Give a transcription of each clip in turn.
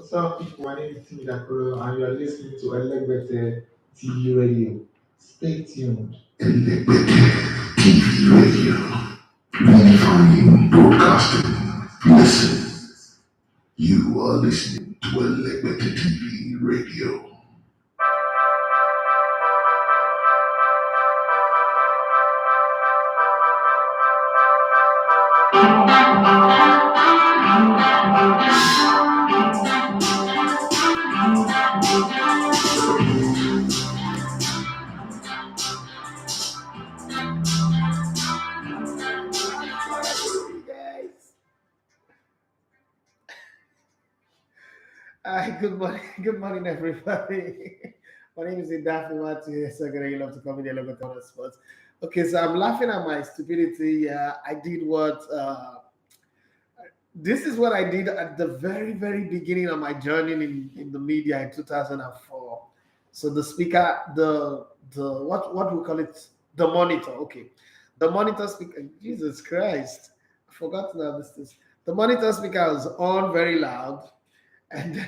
Some people, my name is Timmy Dakolo, and you are listening to Elegbete TV Radio. Stay tuned. TV Radio. Unifying broadcasting. Listen. You are listening to Elegbete TV Radio. Good morning, everybody. My name is Idrissa Gueye. So you love to come in the Elegbete Sports. Okay, so I'm laughing at my stupidity. I did what. This is what I did at the very, very beginning of my journey in the media in 2004. So the speaker, the what we call it, the monitor. Okay, the monitor speaker. Jesus Christ, I forgot now this. The monitor speaker was on very loud, and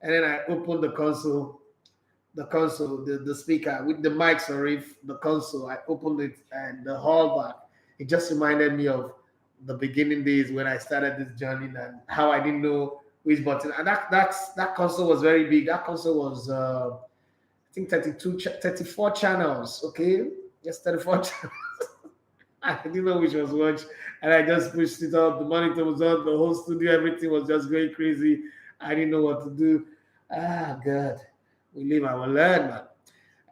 and then I opened the speaker with the mic. Sorry, the console. I opened it and the hall back. It just reminded me of the beginning days when I started this journey and how I didn't know which button. And that console was very big. That console was I think 34 channels. Okay, yes, 34 channels. I didn't know which was which, and I just pushed it up. The monitor was on, the whole studio, everything was just going crazy. I didn't know what to do. Ah, God, we live and we learn, man.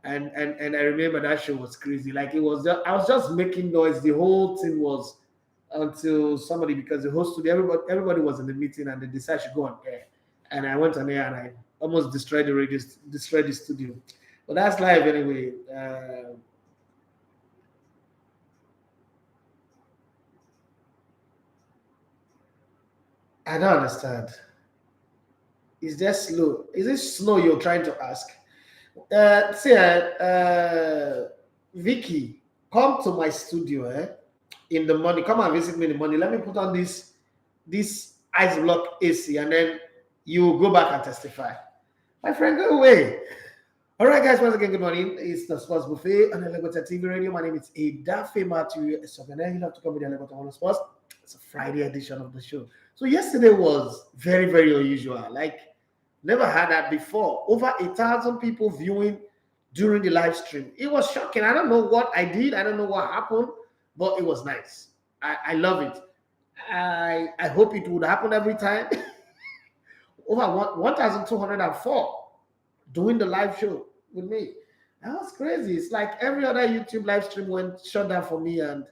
And I remember that show was crazy. Like it was just, I was just making noise. The whole thing was until somebody, because the whole studio, everybody was in the meeting and they decided to go on air. And I went on air and I almost destroyed the radio, destroyed the studio. But that's live anyway. I don't understand. Is there slow? Is it snow you're trying to ask? See, Vicky, come to my studio, in the morning. Come and visit me in the morning. Let me put on this ice block AC, and then you go back and testify. My friend, go away. All right, guys. Once again, good morning. It's the Sports Buffet on Elegbete TV Radio. My name is Idrissa Matthew. So you love to come with the Elegbete Sports. It's a Friday edition of the show. So yesterday was very, very unusual. Like never had that before. Over 1,000 people viewing during the live stream. It was shocking. I don't know what I did. I don't know what happened, but it was nice. I love it. I hope it would happen every time. Over 1,204 doing the live show with me. That was crazy. It's like every other YouTube live stream went shut down for me, and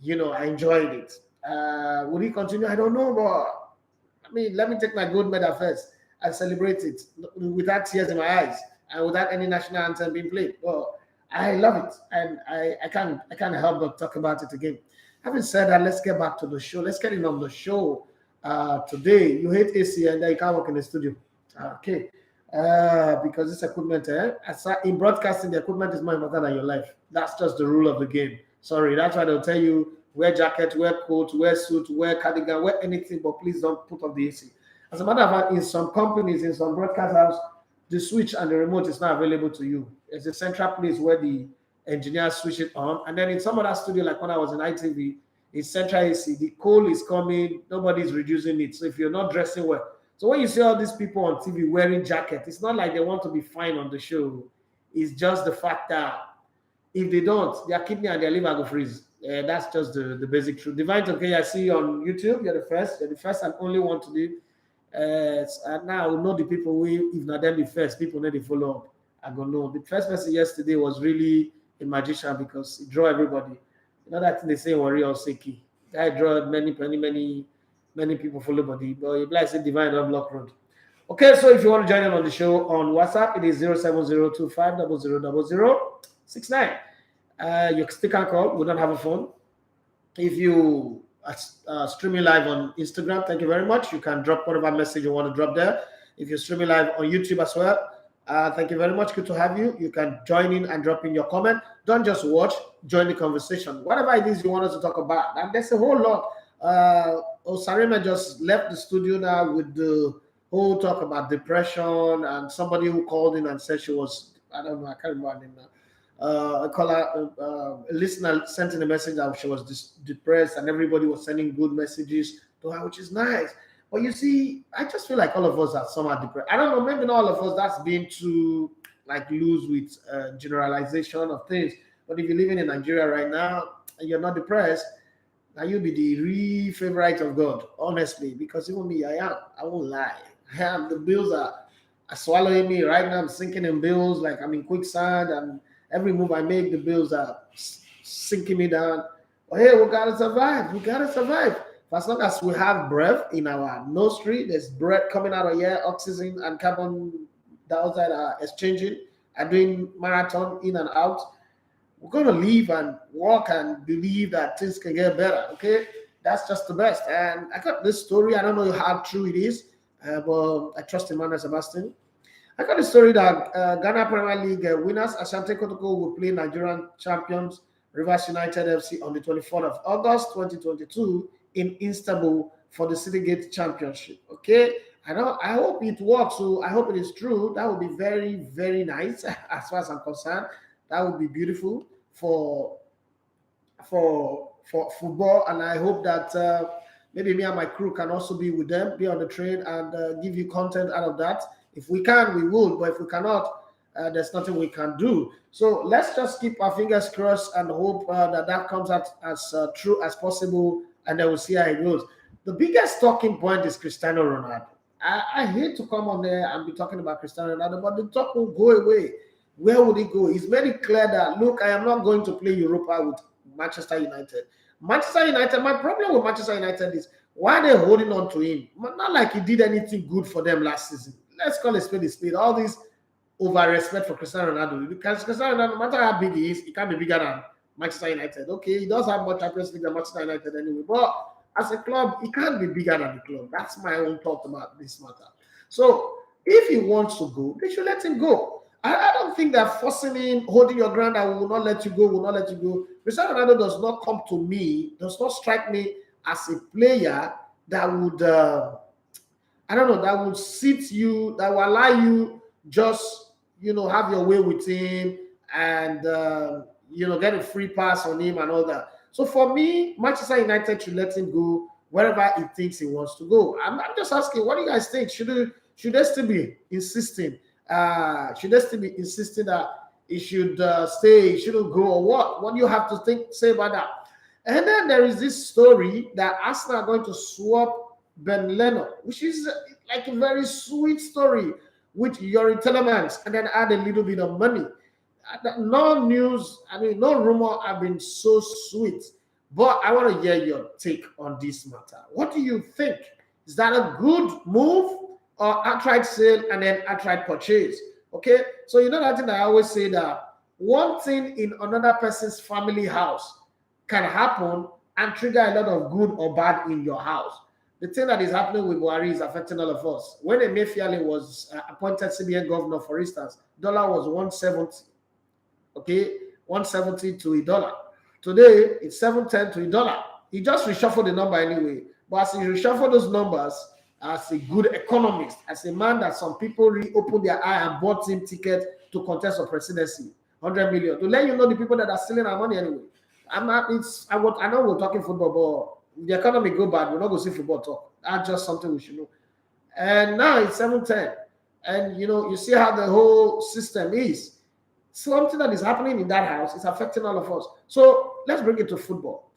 I enjoyed it. Will he continue? I don't know, but I mean, let me take my gold medal first and celebrate it without tears in my eyes and without any national anthem being played. Well, I love it, and I can't help but talk about it again. Having said that, let's get back to the show. Let's get in on the show. Today, you hate AC and then you can't work in the studio. Okay. Because this equipment, in broadcasting, the equipment is more important than your life. That's just the rule of the game. Sorry, that's why they'll tell you wear jacket, wear coat, wear suit, wear cardigan, wear anything, but please don't put on the AC. As a matter of fact, in some companies, in some broadcast house, the switch and the remote is not available to you. It's a central place where the engineers switch it on. And then in some other studio, like when I was in ITV, it's central AC. The cold is coming, nobody's reducing it. So if you're not dressing well. So when you see all these people on TV wearing jackets, it's not like they want to be fine on the show. It's just the fact that if they don't, their kidney and their liver go freeze. That's just the basic truth. Divine, okay, I see you on YouTube. You're the first and only one to do. And now I know the people who, if not them the first, people need to follow up. I go know. The first person yesterday was really a magician because he drew everybody. You know that thing they say warrior or seki. I draw many people follow body, but if like say divine on block road. Okay, so if you want to join in on the show on WhatsApp, it is 07025000069. You still can call. We don't have a phone. If you are streaming live on Instagram, thank you very much. You can drop whatever message you want to drop there. If you're streaming live on YouTube as well, thank you very much. Good to have you. You can join in and drop in your comment. Don't just watch, join the conversation. Whatever it is you want us to talk about. And there's a whole lot. Osarema just left the studio now with the whole talk about depression, and somebody who called in and said she was, I don't know, I can't remember her name now. A caller, a listener sent in a message that she was depressed, and everybody was sending good messages to her, which is nice. But you see, I just feel like all of us are somehow depressed. I don't know, maybe not all of us. That's being too like loose with generalization of things. But if you're living in Nigeria right now and you're not depressed, now you'll be the real favorite of God, honestly. Because even me, I am. I won't lie. I am. The bills are swallowing me right now. I'm sinking in bills like I'm in quicksand, and every move I make, the bills are sinking me down. But hey, we gotta survive. We gotta survive. For as long as we have breath in our nostril, there's breath coming out of here, oxygen and carbon dioxide are exchanging and doing marathon in and out. We're gonna live and walk and believe that things can get better. Okay, that's just the best. And I got this story. I don't know how true it is, but I trust Emmanuel Sebastian. I got a story that Ghana Premier League winners Asante Kotoko will play Nigerian champions Rivers United FC on the 24th of August 2022 in Istanbul for the Citygate Championship. Okay, I hope it works. So I hope it is true. That would be very, very nice as far as I'm concerned. That would be beautiful for football, and I hope that maybe me and my crew can also be with them, be on the train, and give you content out of that. If we can, we will, but if we cannot, there's nothing we can do. So let's just keep our fingers crossed and hope that comes out as true as possible, and then we'll see how it goes. The biggest talking point is Cristiano Ronaldo. I hate to come on there and be talking about Cristiano Ronaldo, but the talk will go away. Where would he go? He's made it clear that, look, I am not going to play Europa with Manchester United. Manchester United, my problem with Manchester United is why they're holding on to him. Not like he did anything good for them last season. Let's call it spade a spade. All this over respect for Cristiano Ronaldo. Because Cristiano Ronaldo, no matter how big he is, he can't be bigger than Manchester United. Okay, he does have more Champions League than Manchester United anyway. But as a club, he can't be bigger than the club. That's my own thought about this matter. So if he wants to go, they should let him go. I don't think that forcing him, holding your ground, I will not let you go, will not let you go. Cristiano Ronaldo does not come to me, does not strike me as a player that would, I don't know, that would sit you, that will allow you just, have your way with him and, get a free pass on him and all that. So for me, Manchester United should let him go wherever he thinks he wants to go. I'm just asking, what do you guys think? Should they still be insisting? Should they still be insisting that he should stay, he shouldn't go, or what? What do you have to say about that? And then there is this story that Arsenal are going to swap Ben Leno, which is like a very sweet story with Yuri Telemans, and then add a little bit of money. No news, no rumor have been so sweet. But I want to hear your take on this matter. What do you think? Is that a good move or outright sale and then outright purchase? Okay, so that thing I always say, that one thing in another person's family house can happen and trigger a lot of good or bad in your house. The thing that is happening with Buhari is affecting all of us. When Emefiele was appointed CBN governor, for instance, dollar was 170. Okay, 170 to a dollar. Today, it's 710 to a dollar. He just reshuffled the number anyway. But as he reshuffled those numbers, as a good economist, as a man that some people really opened their eye and bought him ticket to contest for presidency, 100 million. To let you know the people that are stealing our money anyway. I know we're talking football, but the economy go bad, we're not going to see football talk. That's just something we should know. And now it's 710. And, you see how the whole system is. Something that is happening in that house is affecting all of us. So let's bring it to football.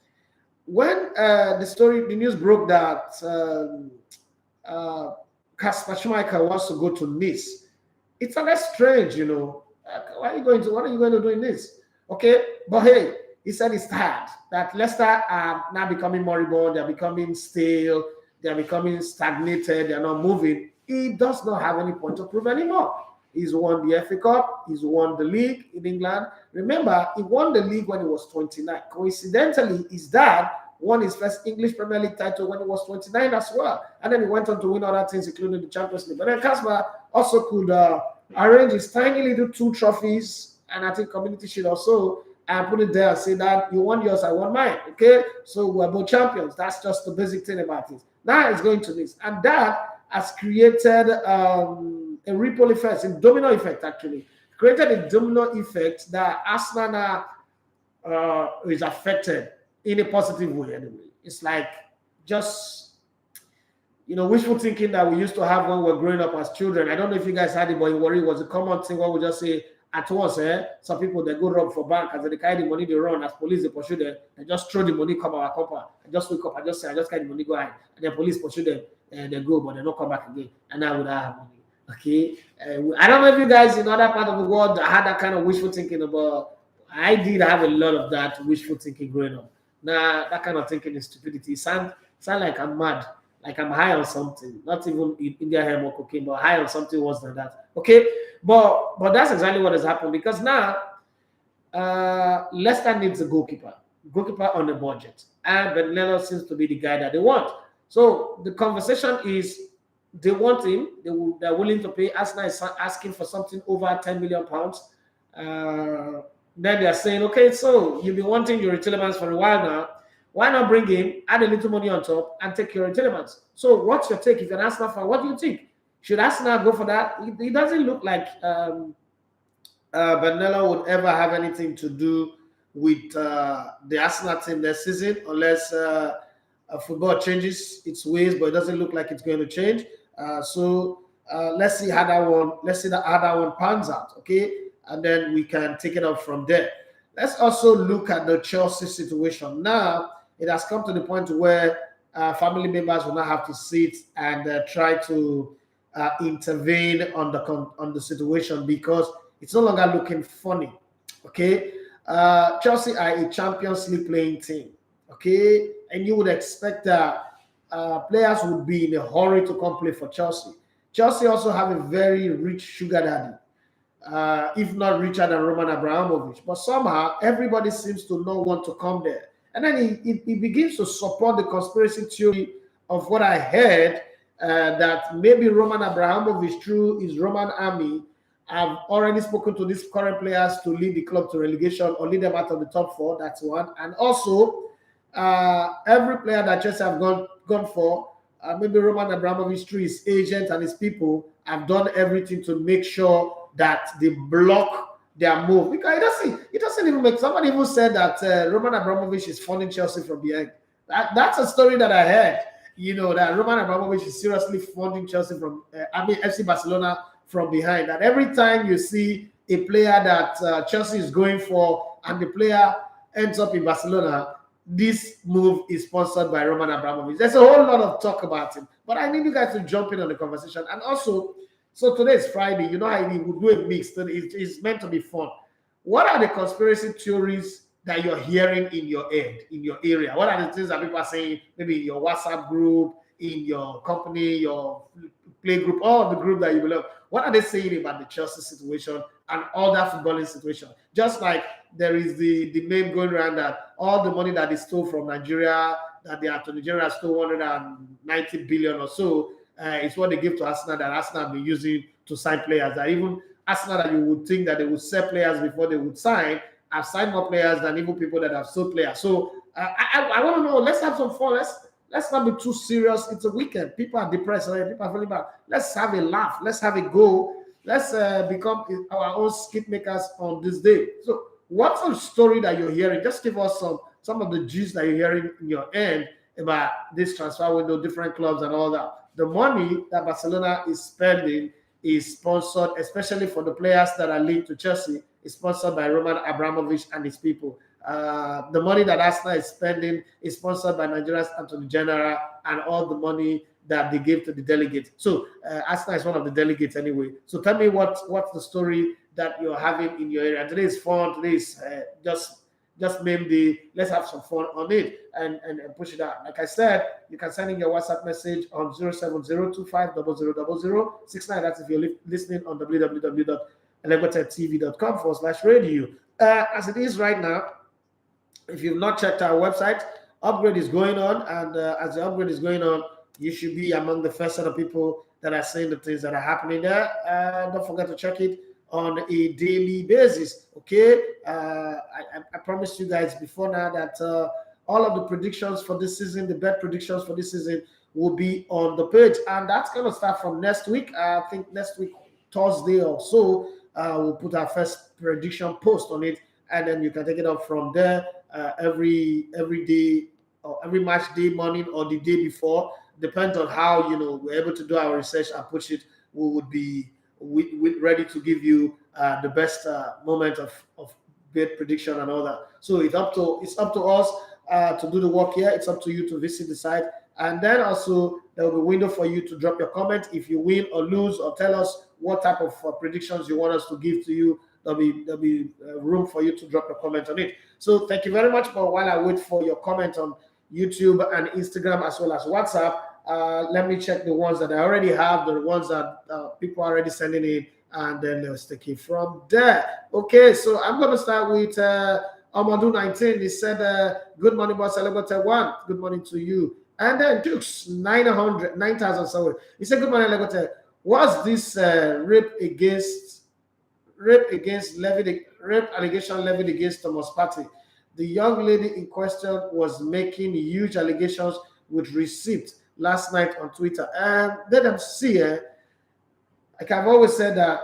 When the news broke that Kasper Schmeichel wants to go to Nice, it's a less strange, what are you going to do in Nice? Okay, but hey, he said he's tired, that Leicester are now becoming moribund, they're becoming stale, they're becoming stagnated, they're not moving. He does not have any point to prove anymore. He's won the FA Cup. He's won the league in England. Remember, he won the league when he was 29. Coincidentally, his dad won his first English Premier League title when he was 29 as well. And then he went on to win other things, including the Champions League. But then Kasper also could arrange his tiny little 2 trophies, and I think Community Shield also, and put it there and say that you won yours, I won mine. Okay? So we're both champions. That's just the basic thing about it. Now it's going to this. And that, has created a ripple effect, a domino effect actually. Created a domino effect that Arsenal now is affected in a positive way anyway. It's like just wishful thinking that we used to have when we were growing up as children. I don't know if you guys had it, but in Warri was a common thing where we just say at once, some people they go rob for bank as they carry the money they run, as police they pursue them, they just throw the money, come our compound. I just wake up, I just carry the money, go ahead. And then police pursue them and they go, but they don't come back again. And now we don't have money. Okay. I don't know if you guys in other part of the world had that kind of wishful thinking about. I did have a lot of that wishful thinking growing up. Now that kind of thinking is stupidity. Sound like I'm mad. Like I'm high on something, not even India hair or cocaine, but high on something worse than that. Okay, but that's exactly what has happened because now Leicester needs a goalkeeper on the budget, and Benfica seems to be the guy that they want. So the conversation is they want him. They're willing to pay. Arsenal is asking for something over £10 million. Then they are saying, okay, so you've been wanting your Tillemans for a while now. Why not bring him, add a little money on top, and take your Tillemans? So what's your take? If you're an Arsenal fan, what do you think? Should Arsenal go for that? It doesn't look like Benfica would ever have anything to do with the Arsenal team this season unless football changes its ways, but it doesn't look like it's going to change. So let's see how that one pans out, okay? And then we can take it up from there. Let's also look at the Chelsea situation. Now, it has come to the point where family members will not have to sit and try to intervene on the situation because it's no longer looking funny. Okay, Chelsea are a Champions League playing team. Okay, and you would expect that players would be in a hurry to come play for Chelsea. Chelsea also have a very rich sugar daddy. If not richer than Roman Abramovich. But somehow, everybody seems to not want to come there. And then he begins to support the conspiracy theory of what I heard, that maybe Roman Abramovich, through his Roman army, have already spoken to these current players to lead the club to relegation or lead them out of the top four. That's one. And also, every player that Chelsea have gone for, maybe Roman Abramovich, through his agent and his people, have done everything to make sure that they block their move. Because it doesn't even make. Somebody even said that Roman Abramovich is funding Chelsea from behind. That's a story that I heard. That Roman Abramovich is seriously funding Chelsea from, FC Barcelona from behind. That every time you see a player that Chelsea is going for and the player ends up in Barcelona, this move is sponsored by Roman Abramovich. There's a whole lot of talk about him. But I need you guys to jump in on the conversation. And also, so today is Friday. You know how we would do a mix. It's meant to be fun. What are the conspiracy theories that you're hearing in your head, in your area? What are the things that people are saying, maybe in your WhatsApp group, in your company, your play group, all the group that you belong? What are they saying about the Chelsea situation and all that footballing situation? Just like there is the meme going around that all the money that they stole from Nigeria, that the Attorney General stole 190 billion or so, it's what they give to Arsenal, that Arsenal have been using to sign players. That even Arsenal, that you would think that they would sell players before they would sign, have signed more players than even people that have sold players. So I want to know. Let's have some fun. Let's not be too serious. It's a weekend. People are depressed. Right? People are feeling bad. Let's have a laugh. Let's have a go. Let's become our own skit makers on this day. So, what's the story that you're hearing? Just give us some of the gist that you're hearing in your end about this transfer window, different clubs, and all that. The money that Barcelona is spending is sponsored, especially for the players that are linked to Chelsea, is sponsored by Roman Abramovich and his people. The money that Arsenal is spending is sponsored by Nigeria's Attorney General and all the money that they give to the delegates. So Arsenal is one of the delegates anyway. So tell me what's the story that you're having in your area. Today is fun. Today is just name let's have some fun on it and push it out. Like I said, you can send in your WhatsApp message on 07025000069. That's if you're listening on www.elevatortv.com/radio. As it is right now, if you've not checked our website, upgrade is going on, and as the upgrade is going on, you should be among the first set of people that are seeing the things that are happening there. Don't forget to check it on a daily basis. Okay, I promised you guys before now that all of the predictions for this season, the bet predictions for this season, will be on the page, and that's going to start from next week. I think next week, Thursday or so, we'll put our first prediction post on it, and then you can take it up from there every day or every match day morning or the day before, depends on how we're able to do our research and push it. We would be ready to give you the best moment of bet prediction and all that. So it's up to us to do the work here. It's up to you to visit the site, and then also there will be a window for you to drop your comment if you win or lose, or tell us what type of predictions you want us to give to you. There'll be room for you to drop your comment on it. So thank you very much. But while I wait for your comment on YouTube and Instagram as well as WhatsApp, let me check the ones that I already have, the ones that people are already sending in, and then let's take it from there. Okay, so I'm going to start with Amadou19. He said, good morning, boss. Legote 1. Good morning to you. And then Jukes 9,000. Sorry. He said, good morning, Legote. Was this rape allegation levied against Thomas Partey? The young lady in question was making huge allegations with receipt last night on Twitter. And let them see, like I've always said, that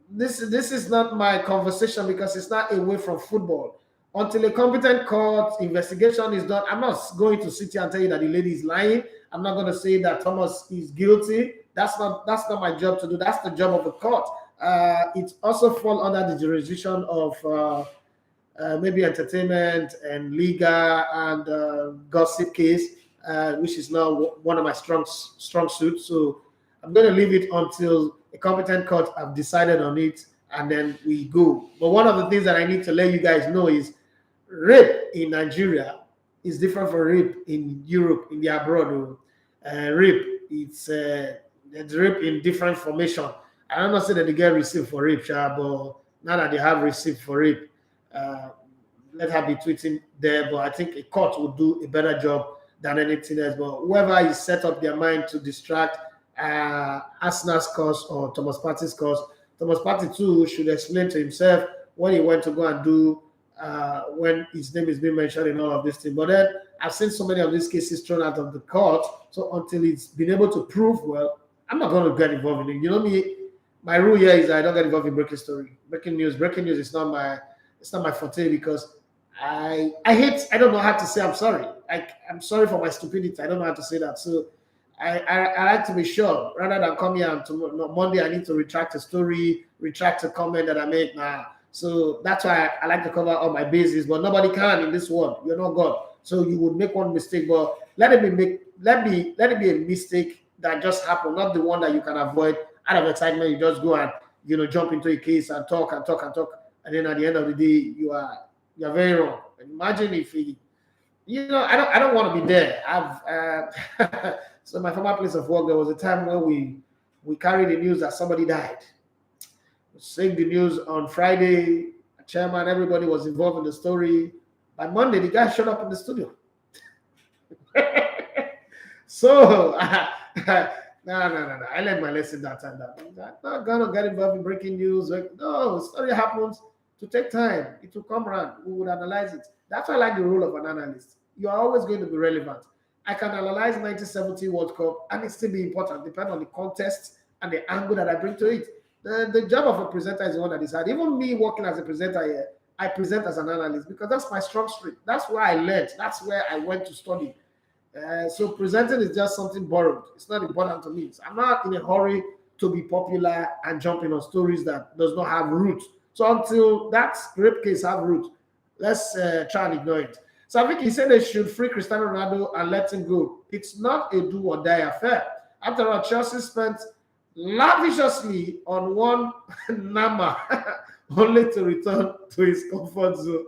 this is not my conversation, because it's not away from football. Until a competent court investigation is done, I'm not going to sit here and tell you that the lady is lying. I'm not going to say that Thomas is guilty. That's not my job to do. That's the job of the court. It also falls under the jurisdiction of maybe entertainment and Liga and gossip case, which is now one of my strong suits. So I'm going to leave it until a competent court have decided on it, and then we go. But one of the things that I need to let you guys know is rape in Nigeria is different from rape in Europe, in the abroad. Rape, it's rape in different formation. I don't know say that they get received for rape, but now that they have received for rape, let her be tweeting there. But I think a court will do a better job than anything else. But whoever is set up their mind to distract Arsenal's cause or Thomas Partey's cause, Thomas Partey too should explain to himself what he went to go and do when his name is being mentioned in all of this thing. But then I've seen so many of these cases thrown out of the court. So until it's been able to prove, well, I'm not going to get involved in it. You know me, my rule here is I don't get involved in breaking news. Breaking news is not my forte, because I don't know how to say I'm sorry. I'm sorry for my stupidity. I don't know how to say that. So I like to be sure, rather than come here and Monday I need to retract a story, retract a comment that I made. So that's why I like to cover all my bases, but nobody can in this world. You're not God. So you would make one mistake, but let it be a mistake that just happened, not the one that you can avoid. Out of excitement, you just go and jump into a case and talk, and then at the end of the day, you're very wrong. Imagine if I don't want to be there. So my former place of work, there was a time where we carried the news that somebody died. We saying the news on Friday, chairman, everybody was involved in the story. By Monday, the guy showed up in the studio. So no. I learned my lesson that time. I'm not gonna get involved in breaking news. No, story happens to take time. It will come around. We would analyze it. That's why I like the role of an analyst. You are always going to be relevant. I can analyze 1970 World Cup and it still be important, depending on the context and the angle that I bring to it. The job of a presenter is the one that is hard. Even me working as a presenter here, I present as an analyst because that's my strong street. That's where I learned. That's where I went to study. So presenting is just something borrowed. It's not important to me. So I'm not in a hurry to be popular and jumping on stories that does not have roots. So until that rape case have roots, let's try and ignore it. So I think he said they should free Cristiano Ronaldo and let him go. It's not a do or die affair. After all, Chelsea spent lavishly on one Nama only to return to his comfort zone.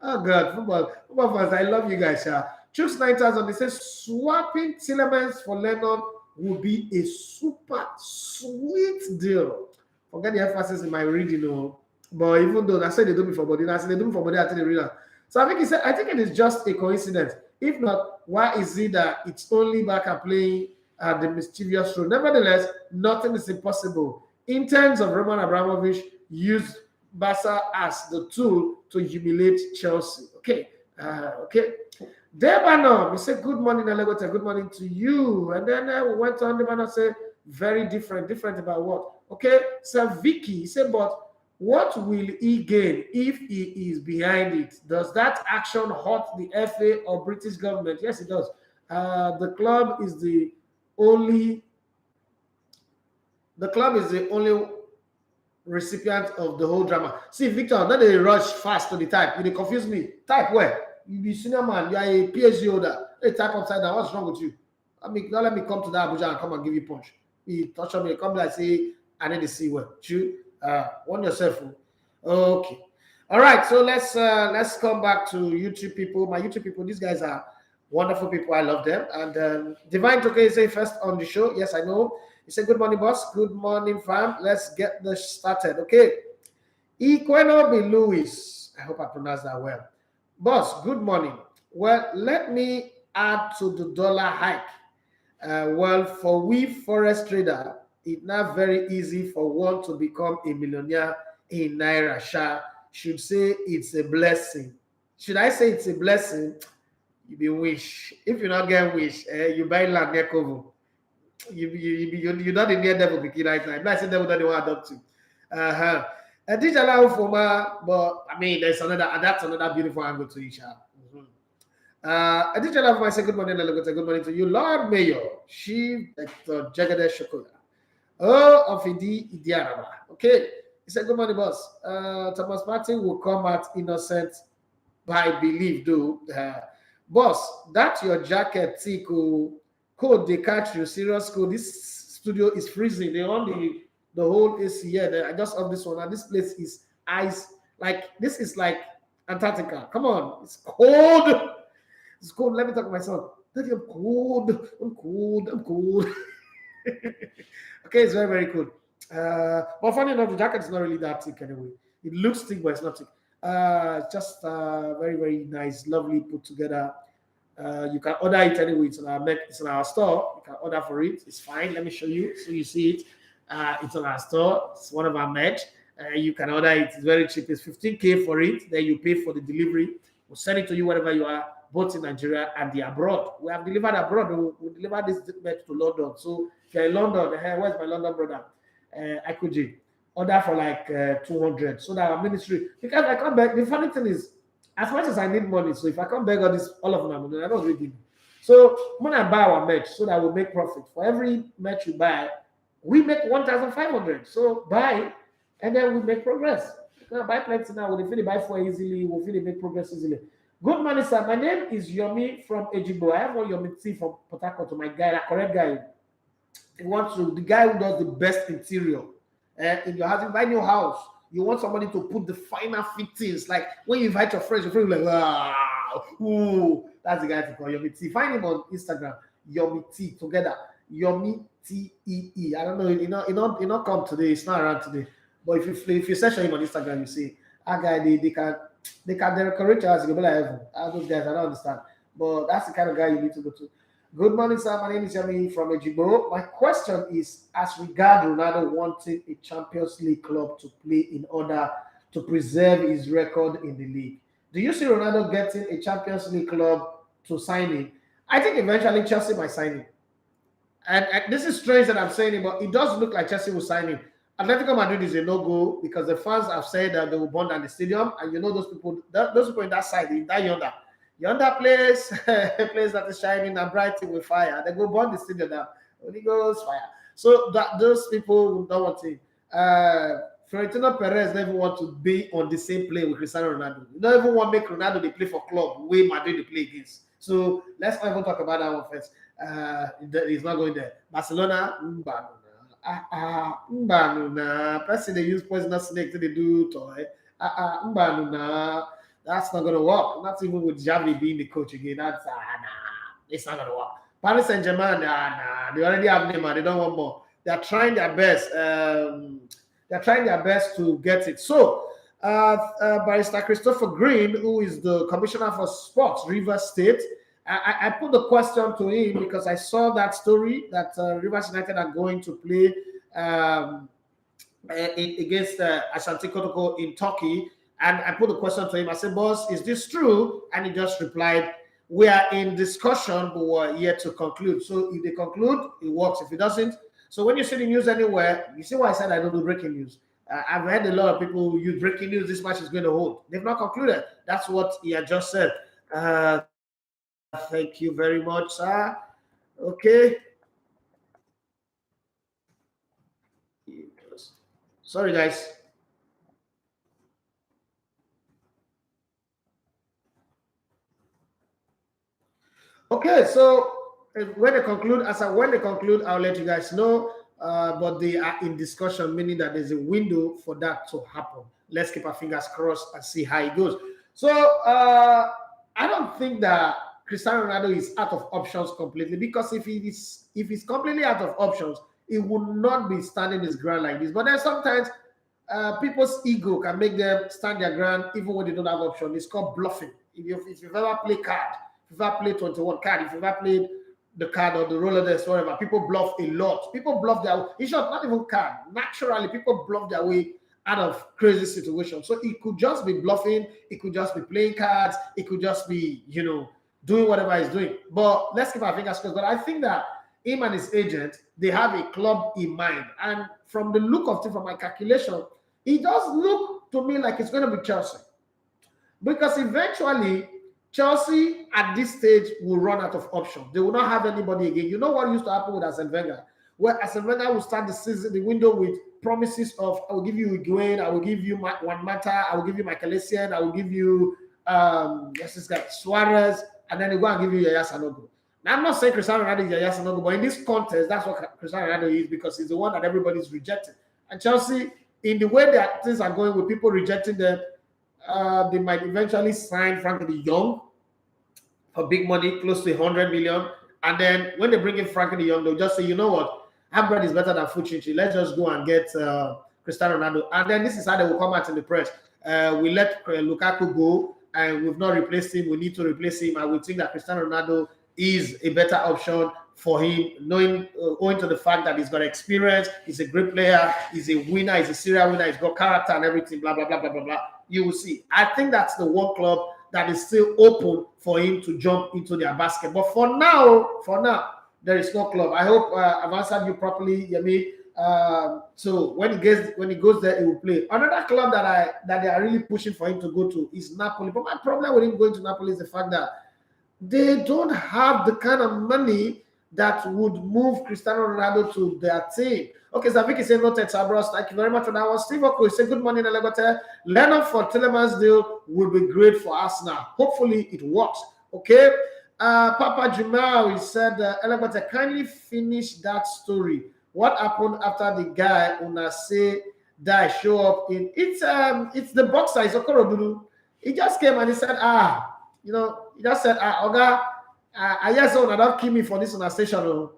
Oh God, football fans, I love you guys. Choose 9,000. They say swapping Tielemans for Lennon would be a super sweet deal. Forget the emphasis in my reading, but even though I said they do me for body, I said they do me for body. I think they read. So I think he said, I think it is just a coincidence. If not, why is it that it's only Barca playing the mischievous role? Nevertheless, nothing is impossible. In terms of Roman Abramovich, used Barca as the tool to humiliate Chelsea. Okay. Debano, we said good morning, Alegote, good morning to you. And then we went on, Debano said, very different about what? Okay, so Vicky said, but what will he gain if he is behind it? Does that action hurt the FA or British government? Yes, it does. The club is the only recipient of the whole drama. See, Victor, now they rush fast to the type. You confuse me. Type where? You be senior man, you are a PhD holder. Hey, type upside down. What's wrong with you? Don't let me come to that Abuja and come and give you punch. You touch on me, come like say, I need to see where. You warn yourself. Okay. All right, so let's come back to YouTube people. My YouTube people, these guys are wonderful people. I love them. And Divine Toke is first on the show. Yes, I know. He said, good morning, boss. Good morning, fam. Let's get this started. Okay. Equeno B. Lewis. I hope I pronounced that well. Boss, good morning. Well, let me add to the dollar hike. Well, for we forest trader, it's not very easy for one to become a millionaire in Naira. Should say it's a blessing. Should I say it's a blessing? You be wish. If you not get wish, you buy land near Kovo. You're not in near devil begin right now. I'm not saying devil that they want to adopt you. I did allow for but I mean that's another beautiful angle to Isha. I did allow for my second morning. Good morning to you, Lord Mayor. She Jagade Shokola. Oh, of Idiaraba. Okay. He said, good morning, boss. Thomas Martin will come out innocent by belief, though. Boss, that your jacket, Tico. Code they catch you serious code. This studio is freezing. They on the whole AC here. I just off this one. And this place is ice. Like this is like Antarctica. Come on, it's cold. It's cold. Let me talk to my son. Daddy, I'm cold. I'm cold. Okay, it's very, very cool. But funny enough, the jacket is not really that thick anyway. It looks thick, but it's not thick. Just very, very nice, lovely put together. You can order it anyway. It's in our store. You can order for it. It's fine. Let me show you so you see it. It's on our store. It's one of our merch. You can order it. It's very cheap. It's 15K for it. Then you pay for the delivery. We'll send it to you wherever you are, both in Nigeria and the abroad. We have delivered abroad. We delivered this merch to London. So if you're in London, where's my London brother? Akuji. Order for like 200 so that our ministry. Because I come back. The funny thing is, as much as I need money, so if I can't beg all of them, I don't really give. So when I buy our merch, so that we make profit. For every merch you buy, we make 1,500. So buy, and then we make progress. Now buy plenty now. We'll feel buy for easily. We'll feel make progress easily. Good morning, sir. My name is Yomi from Ejibo. I have one Yomi T from Port Harcourt to my guy, that correct guy. He wants to the guy who does the best interior. In your house, buy new house. You want somebody to put the finer fittings. Like when you invite your friends like, wow, ooh, that's the guy to call Yomi T. Find him on Instagram, Yomi T together. Yomi T-E-E. I don't know, you not come today, it's not around today. But if you search for him on Instagram, you see that guy, they can decorate your house, you can be like heaven. Those guys, I don't understand. But that's the kind of guy you need to go to. Good morning, sir. My name is Yomi from Ejibo. My question is, as regard Ronaldo wanting a Champions League club to play in order to preserve his record in the league, do you see Ronaldo getting a Champions League club to sign him? I think eventually Chelsea might sign him. And this is strange that I'm saying it, but it does look like Chelsea will sign him. Atletico Madrid is a no-go because the fans have said that they will burn down the stadium. And you know those people in that side, in that yonder place that is shining and brighting with fire. They go burn the stadium down. Holy Ghost fire. So that those people don't want to. Florentino Perez never want to be on the same plane with Cristiano Ronaldo. You don't even want to make Ronaldo they play for club where Madrid they play against. So let's not even talk about that one first. He's not going there. Barcelona, person they use poisonous snake to they do toy. That's not gonna work. Not even with Xavi being the coach again. That's it's not gonna work. Paris St-Germain, they already have Neymar. They don't want more. They're trying their best. They're trying their best to get it. So, Barrister Christopher Green, who is the commissioner for sports, Rivers State, I put the question to him because I saw that story that Rivers United are going to play against Ashanti Kotoko in Turkey. And I put the question to him. I said, boss, is this true? And he just replied, we are in discussion, but we're yet to conclude. So if they conclude, it works. If it doesn't, so when you see the news anywhere, you see why I said I don't do breaking news. I've heard a lot of people use breaking news. This match is going to hold. They've not concluded. That's what he had just said. Thank you very much, sir. Okay. Sorry, guys. Okay, so when they conclude, when they conclude, I'll let you guys know. But they are in discussion, meaning that there's a window for that to happen. Let's keep our fingers crossed and see how it goes. So I don't think that Cristiano Ronaldo is out of options completely, because if he's completely out of options, he would not be standing his ground like this. But then sometimes people's ego can make them stand their ground even when they don't have option. It's called bluffing. If you've ever played card, if you've ever played 21 card, if you've ever played the card or the roller dice, whatever, people bluff a lot. People bluff their way. It's not even card. Naturally, people bluff their way out of crazy situations. So it could just be bluffing. It could just be playing cards. It could just be, doing whatever he's doing. But let's keep our fingers crossed. But I think that him and his agent, they have a club in mind. And from the look of it, from my calculation, it does look to me like it's going to be Chelsea. Because eventually, Chelsea at this stage will run out of options. They will not have anybody again. You know what used to happen with Arsene Wenger? Where Arsene Wenger will start the season, the window, with promises of, I will give you Higuain, I will give you Juan Mata, I will give you Michael Essien, I will give you this guy, Suarez, and then they go and give you Yaya Sanogo. Now, I'm not saying Cristiano Ronaldo is Yaya Sanogo, but in this contest, that's what Cristiano Ronaldo is, because he's the one that everybody's rejecting. And Chelsea, in the way that things are going with people rejecting them, they might eventually sign Frankie de Jong for big money, close to 100 million. And then when they bring in Frankie de Jong, they'll just say, you know what, bread is better than food chinchin. Let's just go and get Cristiano Ronaldo. And then this is how they will come out in the press. We let Lukaku go, and we've not replaced him. We need to replace him. And we think that Cristiano Ronaldo is a better option for him, owing to the fact that he's got experience, he's a great player, he's a winner, he's a serial winner, he's got character and everything, blah, blah, blah, blah, blah, blah. You will see. I think that's the one club that is still open for him to jump into their basket. But for now, there is no club. I hope I've answered you properly, Yemi. So when he goes there, he will play. Another club that they are really pushing for him to go to is Napoli. But my problem with him going to Napoli is the fact that they don't have the kind of money that would move Cristiano Ronaldo to their team. Okay, Zavik is saying, noted, Sabros. Thank you very much for that one. Steve Oko is saying, good morning, Elegote. Leonard for Telemans deal will be great for Arsenal. Hopefully it works. Okay. Papa Jumal, he said, Elegote, kindly finish that story. What happened after the guy Unase die show up in it's the boxer, it's Okorodudu. He just came and he said, he just said, Oga, I just don't kill me for this on a station.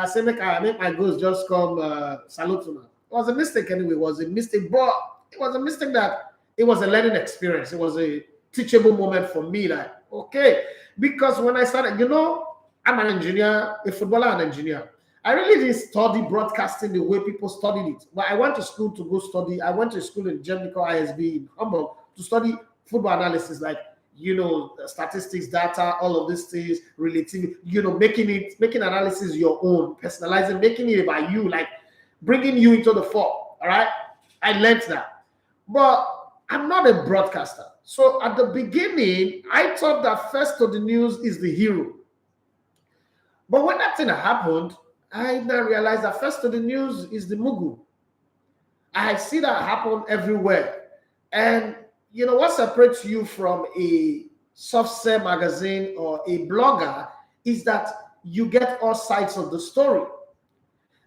Say make my ghost just come salute to me. It was a mistake anyway. It was a mistake, but it was a mistake that it was a learning experience. It was a teachable moment for me. Like, okay, because when I started, I'm an engineer, a footballer and engineer. I really didn't study broadcasting the way people studied it. But I went to school to go study. I went to school in Germany called ISB in Hamburg to study football analysis, like statistics, data, all of these things, relativity, making analysis your own, personalizing, making it about you, like bringing you into the fore. All right. I learned that. But I'm not a broadcaster. So at the beginning, I thought that first to the news is the hero. But when that thing happened, I now realized that first to the news is the Mugu. I see that happen everywhere. And what separates you from a soft sell magazine or a blogger is that you get all sides of the story.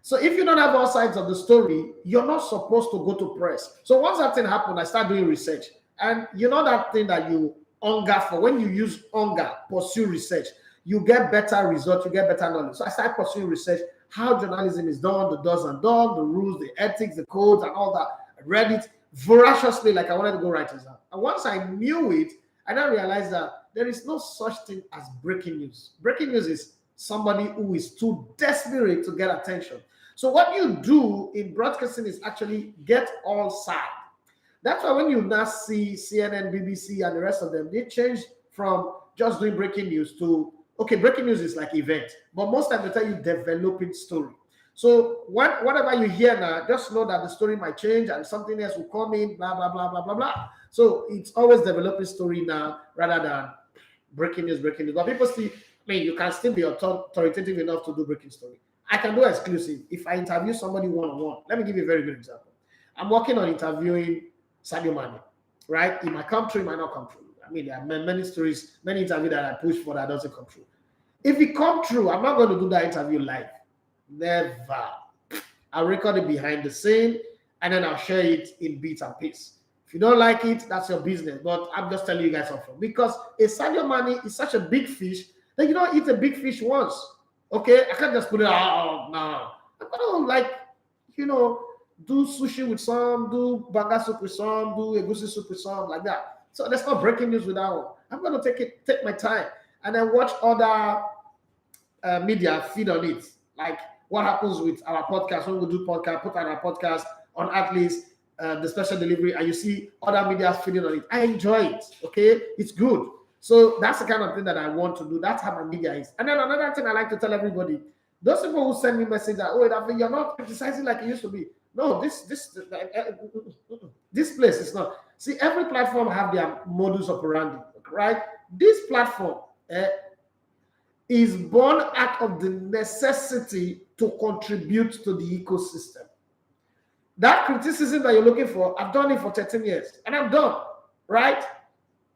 So if you don't have all sides of the story, you're not supposed to go to press. So once that thing happened, I started doing research. And that thing that you hunger for, when you use hunger, pursue research, you get better results, you get better knowledge. So I started pursuing research, how journalism is done, the do's and don'ts, the rules, the ethics, the codes, and all that. I read it voraciously, like I wanted to go write it down. And once I knew it, I now realized that there is no such thing as breaking news. Breaking news is somebody who is too desperate to get attention. So what you do in broadcasting is actually get all sides. That's why when you now see CNN, BBC, and the rest of them, they changed from just doing breaking news to, okay, breaking news is like event, but most times they tell you developing story. So whatever you hear now, just know that the story might change and something else will come in, blah, blah, blah, blah, blah, blah. So it's always developing story now rather than breaking news. But people still, I mean, you can still be authoritative enough to do breaking story. I can do exclusive. If I interview somebody one-on-one, let me give you a very good example. I'm working on interviewing Sadio Mane, right? It might come true, it might not come true. I mean, there are many stories, many interviews that I push for that doesn't come true. If it come true, I'm not going to do that interview live. Never. I'll record it behind the scene and then I'll share it in bits and pieces. If you don't like it, that's your business. But I'm just telling you guys up front because a Sadio Mane is such a big fish that you don't eat a big fish once. Okay, I can't just put it out. No, I'm gonna like, do sushi with some, do banga soup with some, do egusi soup with some, like that. So that's not breaking news with that one. I'm gonna take my time and then watch other media feed on it. Like what happens with our podcast when we do podcast, put on our podcast on at least the special delivery, and you see other media feeding on it. I enjoy it. Okay, it's good. So that's the kind of thing that I want to do. That's how my media is. And then another thing I like to tell everybody: those people who send me messages that, you're not criticizing like it used to be. No, this place is not. See, every platform have their modus operandi, right? This platform is born out of the necessity to contribute to the ecosystem. That criticism that you're looking for, I've done it for 13 years, and I'm done, right?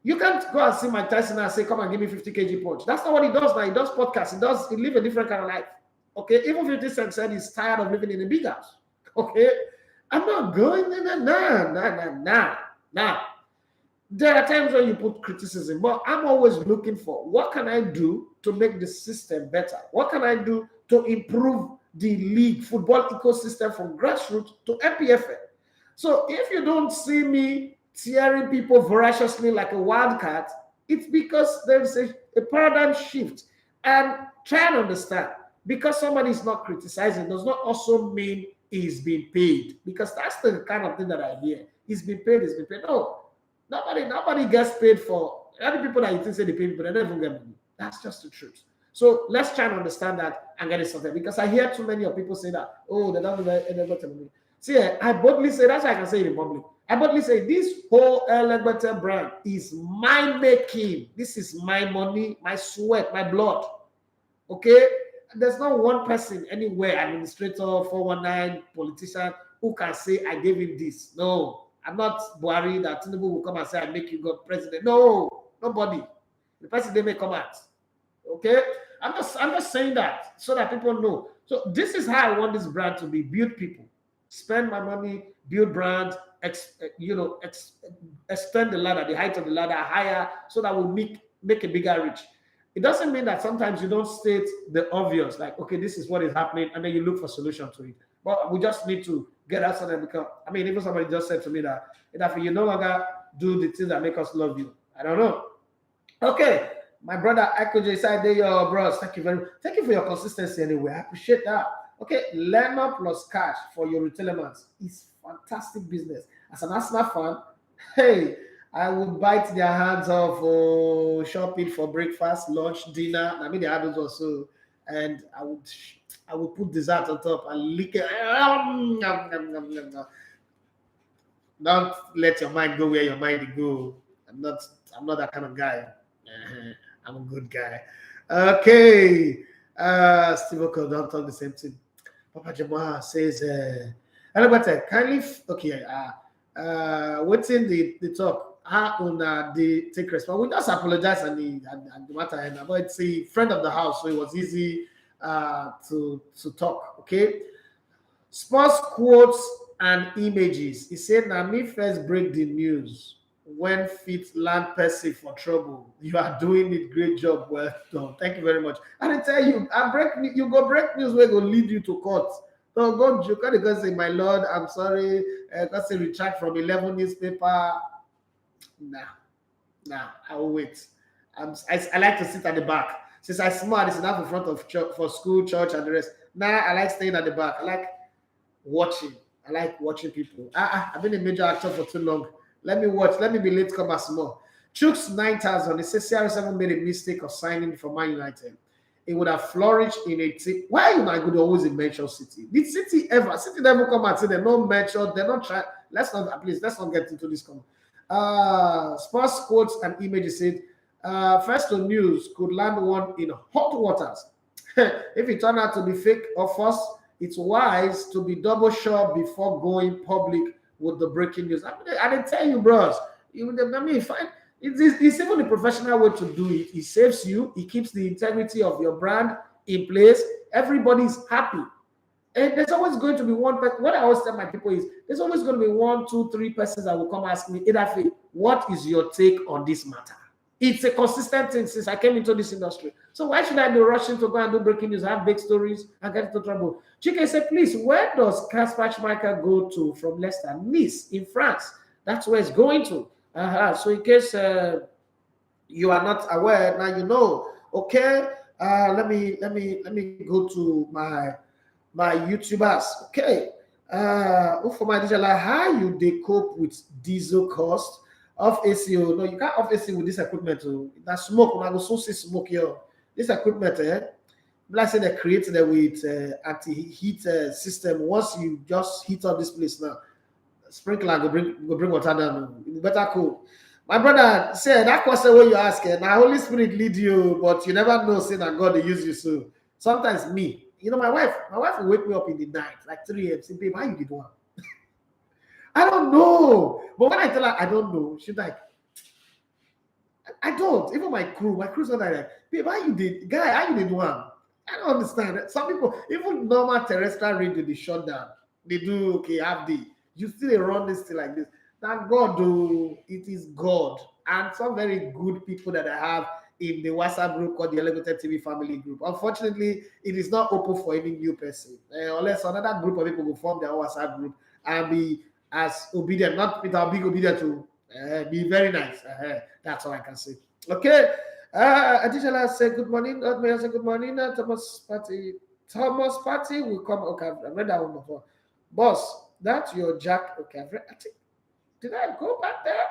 You can't go and see Mike Tyson and say, come and give me 50 kg punch. That's not what he does now. He does podcasts. He lives a different kind of life. Okay? Even 50 Cent said he's tired of living in a big house. Okay? I'm not going there. Nah. There are times when you put criticism, but I'm always looking for what can I do to make the system better? What can I do to improve the league football ecosystem from grassroots to MPFL? So if you don't see me tearing people voraciously like a wildcat, it's because there's a paradigm shift. And try and understand, because somebody is not criticizing does not also mean he's being paid, because that's the kind of thing that I hear. He's been paid. No, nobody gets paid for other people that you think say they pay people, they don't even get money. That's just the truth. So let's try and understand that and get it sorted, because I hear too many of people say that, they don't get money. See, I boldly say, that's why I can say it in public. I boldly say this whole Elegbete brand is my making. This is my money, my sweat, my blood. Okay? There's not one person anywhere, administrator, 419, politician, who can say I gave him this. No, I'm not worried that Tinubu will come and say I make you God president. No, nobody. The person they may come out. Okay? I'm just saying that so that people know. So this is how I want this brand to be. Build people. Spend my money, build brand, extend the ladder, the height of the ladder higher, so that we'll make a bigger reach. It doesn't mean that sometimes you don't state the obvious, like, okay, this is what is happening, and then you look for solution to it. But we just need to get outside and become. I mean, even somebody just said to me that if you no longer do the things that make us love you, I don't know. Okay, my brother Akoje said, "There, your bros. Thank you for your consistency. Anyway, I appreciate that." Okay, Lerner plus cash for your retailers is fantastic business. As an Arsenal fan, hey, I would bite their hands off for shopping for breakfast, lunch, dinner. I mean, they had those also, and I would put dessert on top and lick it. Don't let your mind go where your mind go. I'm not that kind of guy. I'm a good guy. Okay. Steve Oco, don't talk the same thing. Papa Jamal says, kindly, okay, what's in the talk? How on the take response? We just apologize and the matter, but it's a friend of the house, so it was easy to talk. Okay. Sports quotes and images. He said, "Now me first break the news. When fit land Percy for trouble. You are doing it. Great job. Well done. Thank you very much." And I tell you, you go break news where go lead you to court. So go joke because say, "My lord, I'm sorry. Because say retract from 11 newspaper." Nah, I will wait. I like to sit at the back. Since I smart, it's enough in front of church, for school, church, and the rest. I like staying at the back. I like watching. I like watching people. I've been a major actor for too long. Let me watch. Let me be late come as more. Chooks 9,000. It says CR7 made a mistake of signing for Man United. It would have flourished in a team. Why are you not good always mention City? Did City never come and say they're not mentioned, they're not trying. Let's not get into this comment. Sports quotes and images said, first to news could land one in hot waters. If it turned out to be fake or false, it's wise to be double sure before going public with the breaking news. I didn't tell you, bros. Fine. It's even the professional way to do it. It saves you. It keeps the integrity of your brand in place. Everybody's happy. And there's always going to be one person. What I always tell my people is there's always going to be 1, 2, 3 persons that will come ask me, Idafe, what is your take on this matter? It's a consistent thing since I came into this industry. So why should I be rushing to go and do breaking news, have big stories, and get into trouble? Chike said, please, where does Kasper Schmeichel go to from Leicester? Nice in France. That's where it's going to. So in case you are not aware, now you know. Okay, let me go to my YouTubers. Okay, for my digital, how you they cope with diesel cost of ACO? No, you can't off AC with this equipment. That smoke, when I go so see smoke here. This equipment, like I said, they created it with anti-heat system. Once you just heat up this place now. Sprinkler go bring water down. You better cool. My brother said that question when you ask it, now Holy Spirit lead you, but you never know say that God will use you. So sometimes me, my wife will wake me up in the night, like 3 a.m. Say, babe, how you did one? I don't know. But when I tell her I don't know, she's like, I don't. Even my crew's not like, babe, how you did, guy, how you did one? I don't understand. Some people, even normal terrestrial radio, they shut down. They do okay, have the. You still run this thing like this. Thank God, though, it is God. And some very good people that I have in the WhatsApp group called the Elevated TV Family Group. Unfortunately, it is not open for any new person. Unless another group of people will form their WhatsApp group and be as obedient, not with our big obedient to be very nice. That's all I can say. Okay. Additionally, say good morning. May I say good morning? Thomas Party will come. Okay, I've read that one before. Boss. That's your Jack. Okay, did I go back there?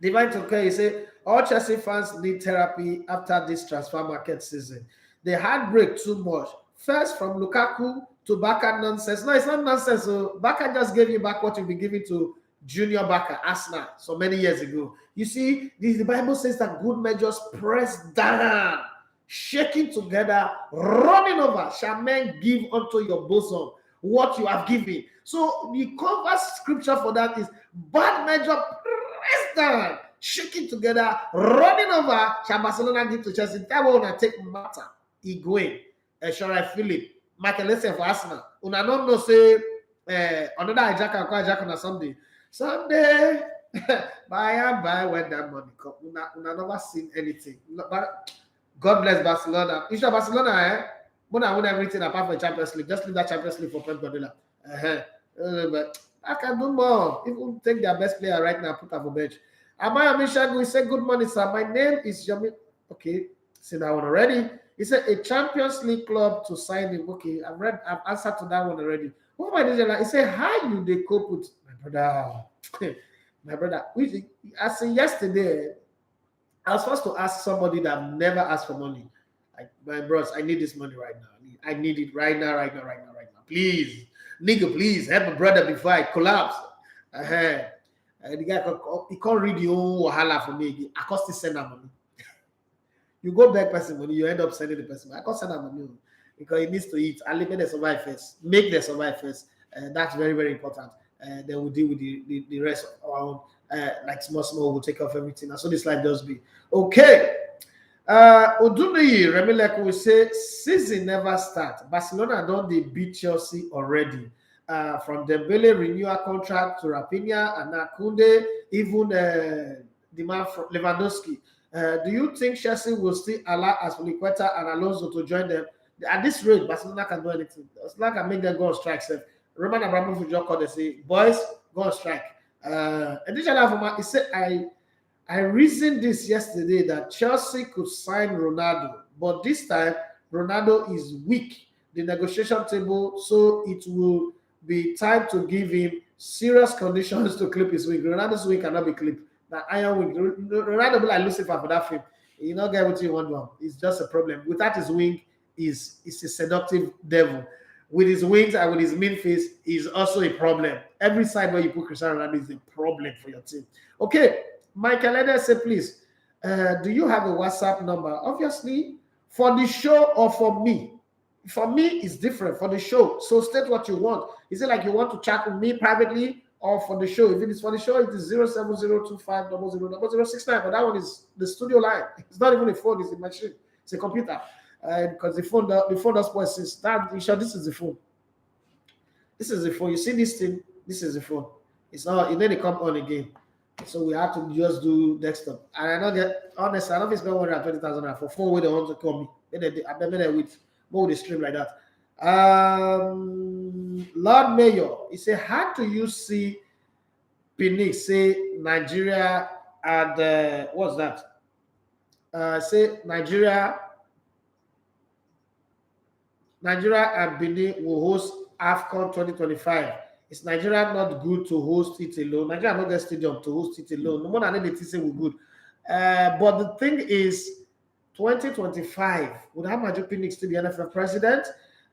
Divine okay, you say all Chelsea fans need therapy after this transfer market season. They heartbreak too much. First from Lukaku to Baka nonsense. No, it's not nonsense. So Baka just gave you back what you've been giving to Junior Baka, Arsenal, so many years ago. You see, the Bible says that good measures press down, shaking together, running over, shall men give unto your bosom what you have given. So the cover scripture for that is bad measure pressed down, shaking together, running over, shall Barcelona give to Chelsea. That will take matter. Higuain, Shorai Philip, Michael Essien for Arsenal. Una don't know say another hijacker on Sunday. Buy when that money come. Una never seen anything. But God bless Barcelona. If you're Barcelona, Mona win everything apart from Champions League. Just leave that Champions League for Pep Guardiola. But I can do more. Even take their best player right now, put up a bench. Amaya Mishagu, he said, good morning, sir. My name is Yomi. Okay, see that one already. He said, a Champions League club to sign him. Okay, I've answered to that one already. What about this? He said, how you they cope with my brother? My brother, I said yesterday, I was supposed to ask somebody that I've never asked for money. Like, my bros, I need this money right now. I need it right now. Please. Nigga, please help my brother before I collapse. The guy, he can't read your own wahala for me. I can't still send that money. You go back person money, you end up sending the person. I can't send that money because he needs to eat. I'll make them survive first. Make them survive first. That's very, very important. Then we'll deal with the rest of our own. Like small, we'll take off everything. That's what this life does be. Okay. Odunayi Remileko will say season never start. Barcelona don't they beat Chelsea already. From Dembele renewal contract to Rafinha and Akunde, even the man from Lewandowski. Do you think Chelsea will still allow Azpilicueta and Alonso to join them? At this rate, Barcelona can do anything. Barcelona can make them go on strike. Roman Abramovich just called and say, boys, go on strike. Additionally, he said, I reasoned this yesterday that Chelsea could sign Ronaldo, but this time Ronaldo is weak, the negotiation table, so it will be time to give him serious conditions to clip his wing. Ronaldo's wing cannot be clipped. That iron wing. Ronaldo be like Lucifer for that film. You not get what you want to. It's just a problem. Without his wing, is a seductive devil. With his wings and with his mean face, is also a problem. Every side where you put Cristiano Ronaldo is a problem for your team. Okay, Michael, let us say, please, do you have a WhatsApp number? Obviously, for the show or for me. For me, it's different for the show. So state what you want. Is it like you want to chat with me privately or for the show? If it is for the show, it is 07025000069. But that one is the studio line. It's not even a phone, it's a machine. It's a computer. Because the phone does voices. This is the phone. This is the phone. You see this thing? This is the phone. It's not, it then come on again. So we have to just do desktop. And I know that honestly, I don't spend 120,000 for phone where they want to call me. I better with more the stream like that. Lord Mayor, he said, how do you see Pinnick say Nigeria and what's that? Say Nigeria and Benin will host AFCON 2025. Is Nigeria not good to host it alone? Nigeria not get stadium to host it alone. No more than anything say we're good. But the thing is, 2025, would have Magic Pinnick still be NFL president?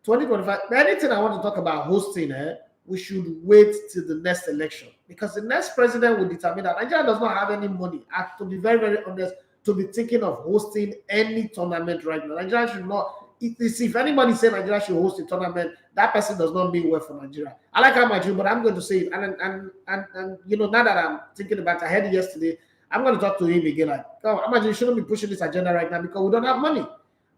2025, anything I want to talk about hosting, we should wait till the next election. Because the next president will determine that. Nigeria does not have any money, to be very, very honest, to be thinking of hosting any tournament right now. Nigeria should not. If anybody say Nigeria should host a tournament, that person does not mean well for Nigeria. I like how much, but I'm going to say it. And you know, now that I'm thinking about it, I heard it yesterday, I'm going to talk to him again. Like, oh, imagine you shouldn't be pushing this agenda right now because we don't have money.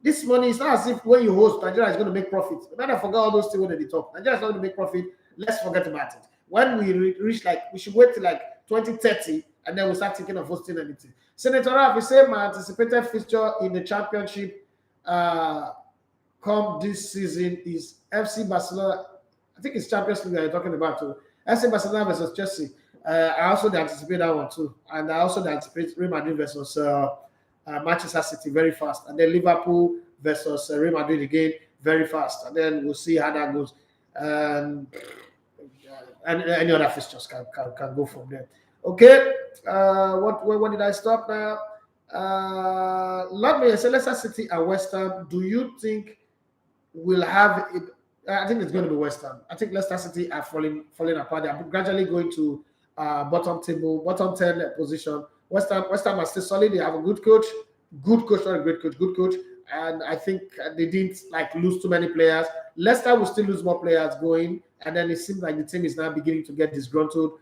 This money is not as if when you host, Nigeria is going to make profit. Then I forgot all those things when they talk. Nigeria is not going to make profit. Let's forget about it. When we reach we should wait till 2030 and then we start thinking of hosting anything. Senator Ralph, you say my anticipated fixture in the championship come this season is FC Barcelona. I think it's Champions League that you're talking about too. FC Barcelona versus Chelsea. I also anticipate that one too. And I also anticipate Real Madrid versus Manchester City very fast. And then Liverpool versus Real Madrid again very fast. And then we'll see how that goes. And any other fixtures can go from there. Okay. What did I stop now? Let me say Leicester City and West Ham. Do you think we'll have it? I think it's going to be West Ham. I think Leicester City are falling apart. They are gradually going to bottom 10 position. West Ham are still solid. They have a good coach, not a great coach, good coach. And I think they didn't lose too many players. Leicester will still lose more players going, and then it seems like the team is now beginning to get disgruntled.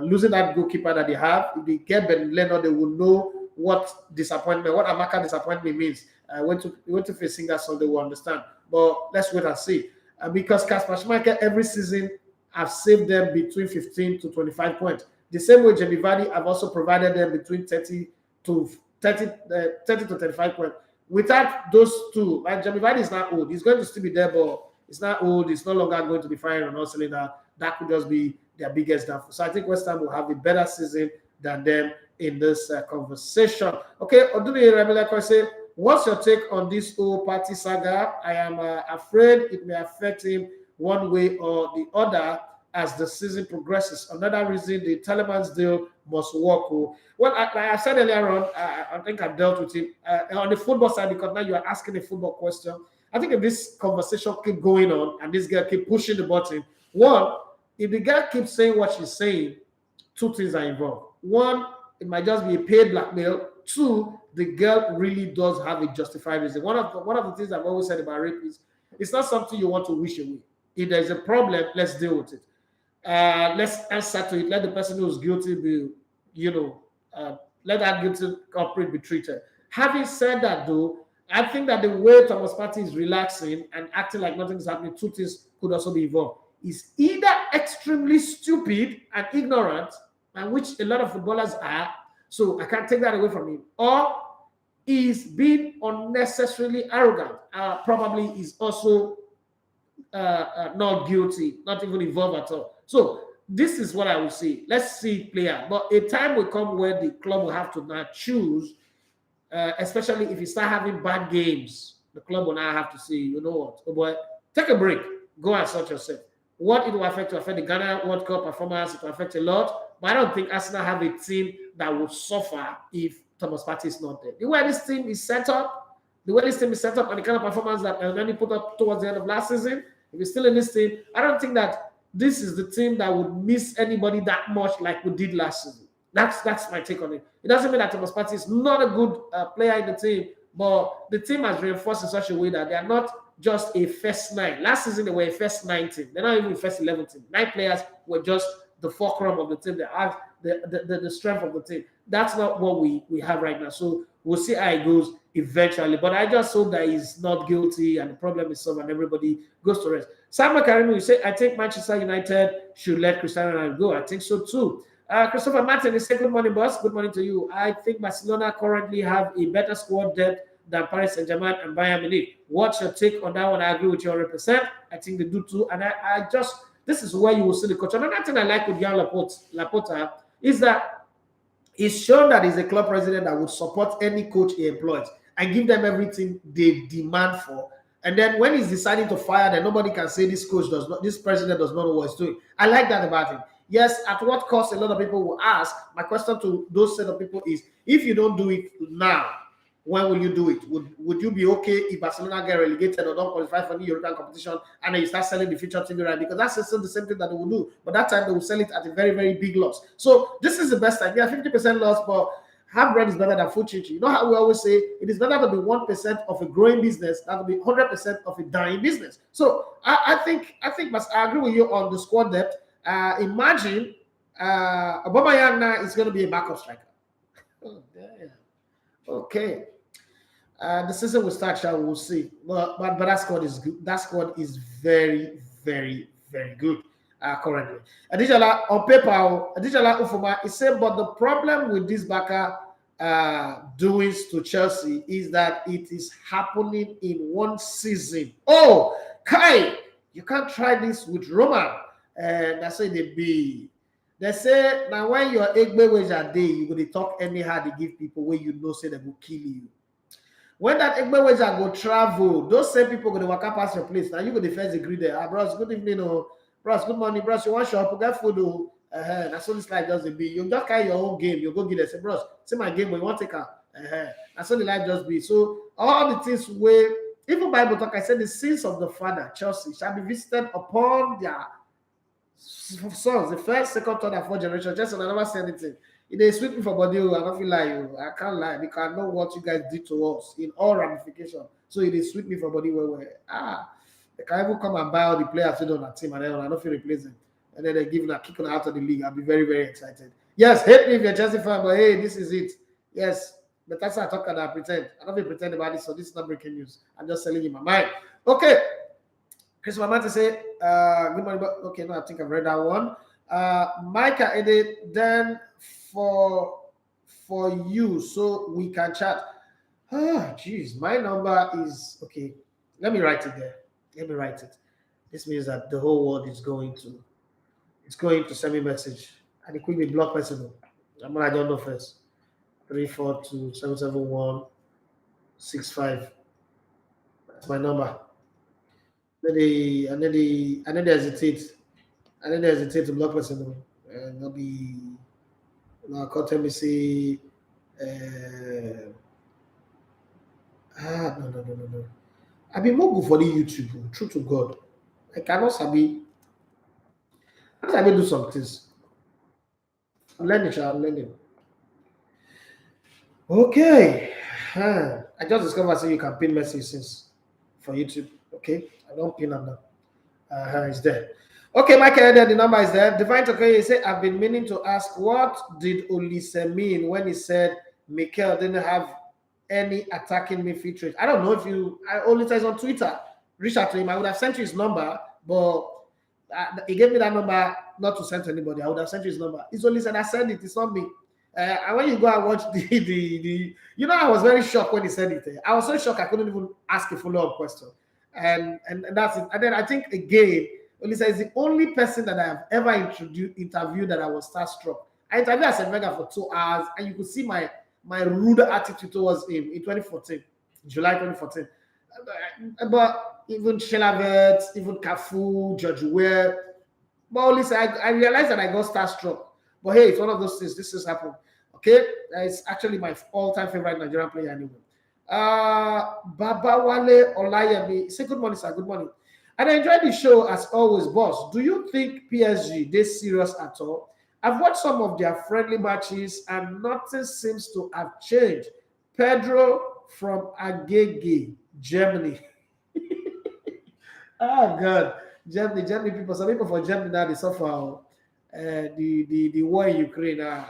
Losing that goalkeeper that they have, if they get Ben Leonard, they will know what Amaka disappointment means. Went to face Singer, so they will understand. But let's wait and see. Because Kasper Schmeichel every season have saved them between 15 to 25 points. The same way Jamie Vardy have also provided them between 30 to 35 points. Without those two, Jamie Vardy is not old. He's going to still be there, but it's not old. It's no longer going to be firing on all cylinder. That could just be their biggest downfall. So I think West Ham will have a better season than them in this conversation. Okay, Oduni Rebeleko say, what's your take on this whole party saga? I am afraid it may affect him one way or the other as the season progresses. Another reason the Taliban's deal must work. Well, I said earlier on, I think I've dealt with it on the football side, because now you are asking a football question. I think if this conversation keep going on and this girl keep pushing the button, one, if the girl keeps saying what she's saying, two things are involved. One, it might just be a paid blackmail. Two, the girl really does have a justified reason. One of the things I've always said about rape is it's not something you want to wish away. If there's a problem, let's deal with it. Let's answer to it. Let the person who's guilty be, let that guilty culprit be treated. Having said that, though, I think that the way Thomas Partey is relaxing and acting like nothing is happening, two things could also be involved. He's either extremely stupid and ignorant, and which a lot of footballers are, so I can't take that away from him, or he's being unnecessarily arrogant. Probably is also not guilty, not even involved at all. So this is what I will say. Let's see it play out. But a time will come where the club will have to now choose, especially if you start having bad games. The club will now have to say, you know what, oh boy, take a break, go and sort yourself. What it will affect the Ghana World Cup performance. It will affect a lot. But I don't think Arsenal have a team that will suffer if Thomas Partey is not there. The way this team is set up, and the kind of performance that Nani put up towards the end of last season, if he's still in this team, I don't think that this is the team that would miss anybody that much like we did last season. That's my take on it. It doesn't mean that Thomas Partey is not a good player in the team, but the team has reinforced in such a way that they are not just a first nine. Last season, they were a first 9 team. They're not even a first 11 team. 9 players were just the fulcrum of the team. They are the strength of the team. That's not what we have right now. So we'll see how it goes eventually. But I just hope that he's not guilty and the problem is solved and everybody goes to rest. Samuel Karimu, you say, I think Manchester United should let Cristiano Ronaldo go. I think so too. Christopher Martin, you say, good morning, boss. Good morning to you. I think Barcelona currently have a better squad depth than Paris St-Germain and Bayern Munich. What's your take on that one? I agree with you 100%. I think they do too. And I just, this is where you will see the coach. Another thing I like with Jan Laporta is that he's shown that he's a club president that would support any coach he employs and give them everything they demand for. And then when he's deciding to fire them, nobody can say this president does not know what he's doing. I like that about him. Yes, at what cost, a lot of people will ask. My question to those set of people is, if you don't do it now, when will you do it? Would you be okay if Barcelona get relegated or don't qualify for the European competition and then you start selling the future TV right? Because that's still the same thing that they will do. But that time they will sell it at a very, very big loss. So this is the best time. Yeah, 50% loss, but half bread is better than full chichi. You know how we always say it is better to be 1% of a growing business than to be 100% of a dying business. So I think I agree with you on the squad depth. Imagine Aubameyang now is going to be a backup striker. Oh, damn. Okay. The season will start, we'll see. But that squad is good. That squad is very, very, very good currently. Additionally, on paper, Additionally, Ufuma is saying, but the problem with this Barca doings to Chelsea is that it is happening in one season. Oh, Kai, you can't try this with Roman. And that's why they be. They say now when your egbe wage a day, you go to talk anyhow they give people where you know say they will kill you. When that egbe wage go travel, those same people go to walk up past your place. Now you go to first agree there. Ah, bros, good evening, oh, bros, good morning, bros. You want shop, get food, oh. That's what this life just be. You just carry your own game. You go get it. Say, bros, see my game, but you want to take out. That's what the life just be. So all the things where even Bible talk, I said the sins of the father, Chelsea, shall be visited upon their sons, the first, second, third, and fourth generation. Just I never say anything. It is sweet me for body. I don't feel like you. I can't lie because I know what you guys did to us in all ramifications. So it is sweet me for body where they can even come and buy all the players on that team and then I don't feel replace them. And then they give a kick out of the league. I'll be very, very excited. Yes, hate me if you're Chelsea fan, but hey, this is it. Yes, but that's how I talk and I pretend. I don't even pretend about this, so this is not breaking news. I'm just selling in my mind. Okay. Chris Mamante say, good morning. Okay, no, I think I've read that one. Micah edit then for you so we can chat. Oh, jeez, my number is okay. Let me write it there. Let me write it. This means that the whole world is going to send me a message. And it could be block person. I don't know first. 342-771-65. That's my number. I need to hesitate to block person. And they'll be contact me say no. I be more good for the YouTube, true to God. I cannot sabi do some things. I'm learning. Okay. I just discovered so you can pin messages for YouTube. Okay. I don't pin them now. It's there. Okay, Michael, the number is there. Divine Tokoye say, I've been meaning to ask, what did Olise mean when he said Mikel didn't have any attacking midfield traits? I don't know if Olise is on Twitter. Reach out to him. I would have sent you his number, but he gave me that number not to send to anybody. I would have sent you his number. It's Olise that said it. It's not me. And when you go and watch I was very shocked when he said it. I was so shocked I couldn't even ask a follow-up question. And that's it. And then I think again, Olisa is the only person that I have ever interviewed that I was starstruck. I interviewed Arsene Wenger for 2 hours, and you could see my rude attitude towards him in 2014, July 2014. But even Shelavert, even Cafu, George Weah, but listen, I realized that I got starstruck. But hey, it's one of those things. This has happened. Okay, it's actually my all-time favorite Nigerian player anyway. Babawale Olayemi. Say good morning, sir. Good morning. And I enjoyed the show as always, boss. Do you think PSG they serious at all? I've watched some of their friendly matches and nothing seems to have changed. Pedro from Agege, Germany. Oh God, Germany people. Some people for Germany now they suffer. The war in Ukraine.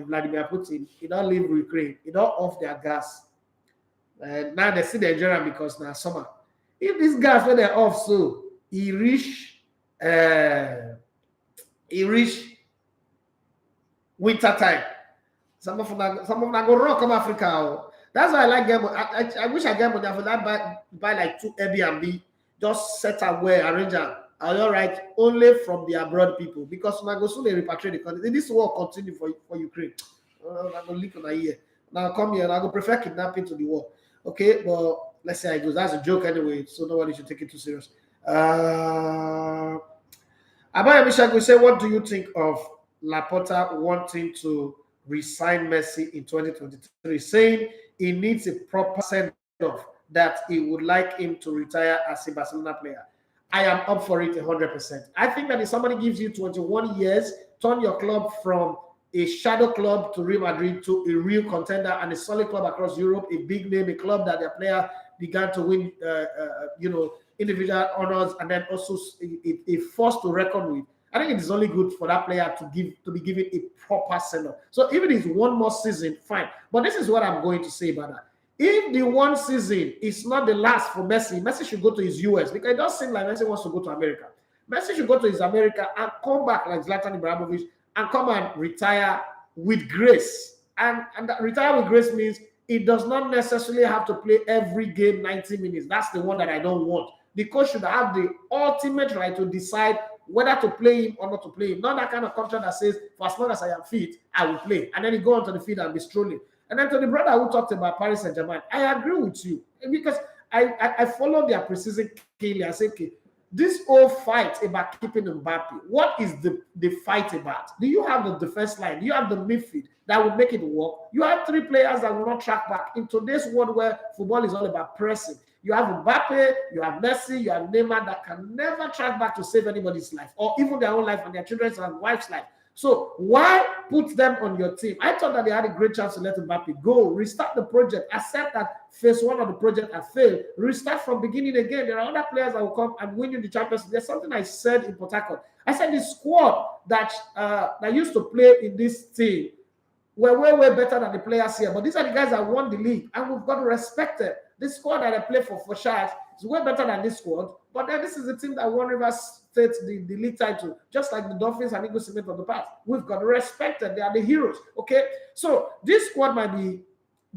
Vladimir Putin, he don't leave Ukraine. He don't off their gas. Now they see Nigeria because now summer. If this gas when they're off, so he reach winter time. Some of them go wrong come Africa. Oh. That's why I like them. I wish I get money for that buy like 2 Airbnb, just set away, arrange them. All right, only from the abroad people because when I go soon they repatriate the country. This war continue for Ukraine. I'm gonna leak on a year. Now come here and I go prefer kidnapping to the war. Okay, but let's say I go. That's a joke anyway, so nobody should take it too serious. Abaya Mishago say, what do you think of Laporta wanting to resign Messi in 2023, saying he needs a proper send-off that he would like him to retire as a Barcelona player? I am up for it 100%. I think that if somebody gives you 21 years, turn your club from a shadow club to Real Madrid to a real contender and a solid club across Europe, a big name, a club that their player began to win, individual honors and then also a force to reckon with. I think it is only good for that player to be given a proper send-off. So even if it's one more season, fine. But this is what I'm going to say about that. If the one season is not the last for Messi, Messi should go to his US because it does seem like Messi wants to go to America. Messi should go to his America and come back like Zlatan Ibrahimovic and come and retire with grace. And retire with grace means it does not necessarily have to play every game 90 minutes. That's the one that I don't want. The coach should have the ultimate right to decide whether to play him or not to play him. Not that kind of contract that says, for as long as I am fit, I will play. And then he go onto the field and be strolling. And then to the brother who talked about Paris Saint-Germain, I agree with you because I follow their precision clearly. I say, okay, this whole fight about keeping Mbappe, what is the fight about? Do you have the defense line? Do you have the midfield that will make it work? You have 3 players that will not track back. In today's world where football is all about pressing, you have Mbappe, you have Messi, you have Neymar that can never track back to save anybody's life or even their own life and their children's and wife's life. So why put them on your team? I thought that they had a great chance to let Mbappe go, restart the project, accept that phase 1 of the project has failed, restart from beginning again. There are other players that will come and win you the Champions League. There's something I said in Port Harcourt. I said the squad that used to play in this team were way better than the players here. But these are the guys that won the league, and we've got to respect it. This squad that I play for Sharks is way better than this squad. But then this is the team that won Rivers State the league title, just like the Dolphins and Eagles Cement of the past. We've got to respect it. They are the heroes. Okay, so this squad might be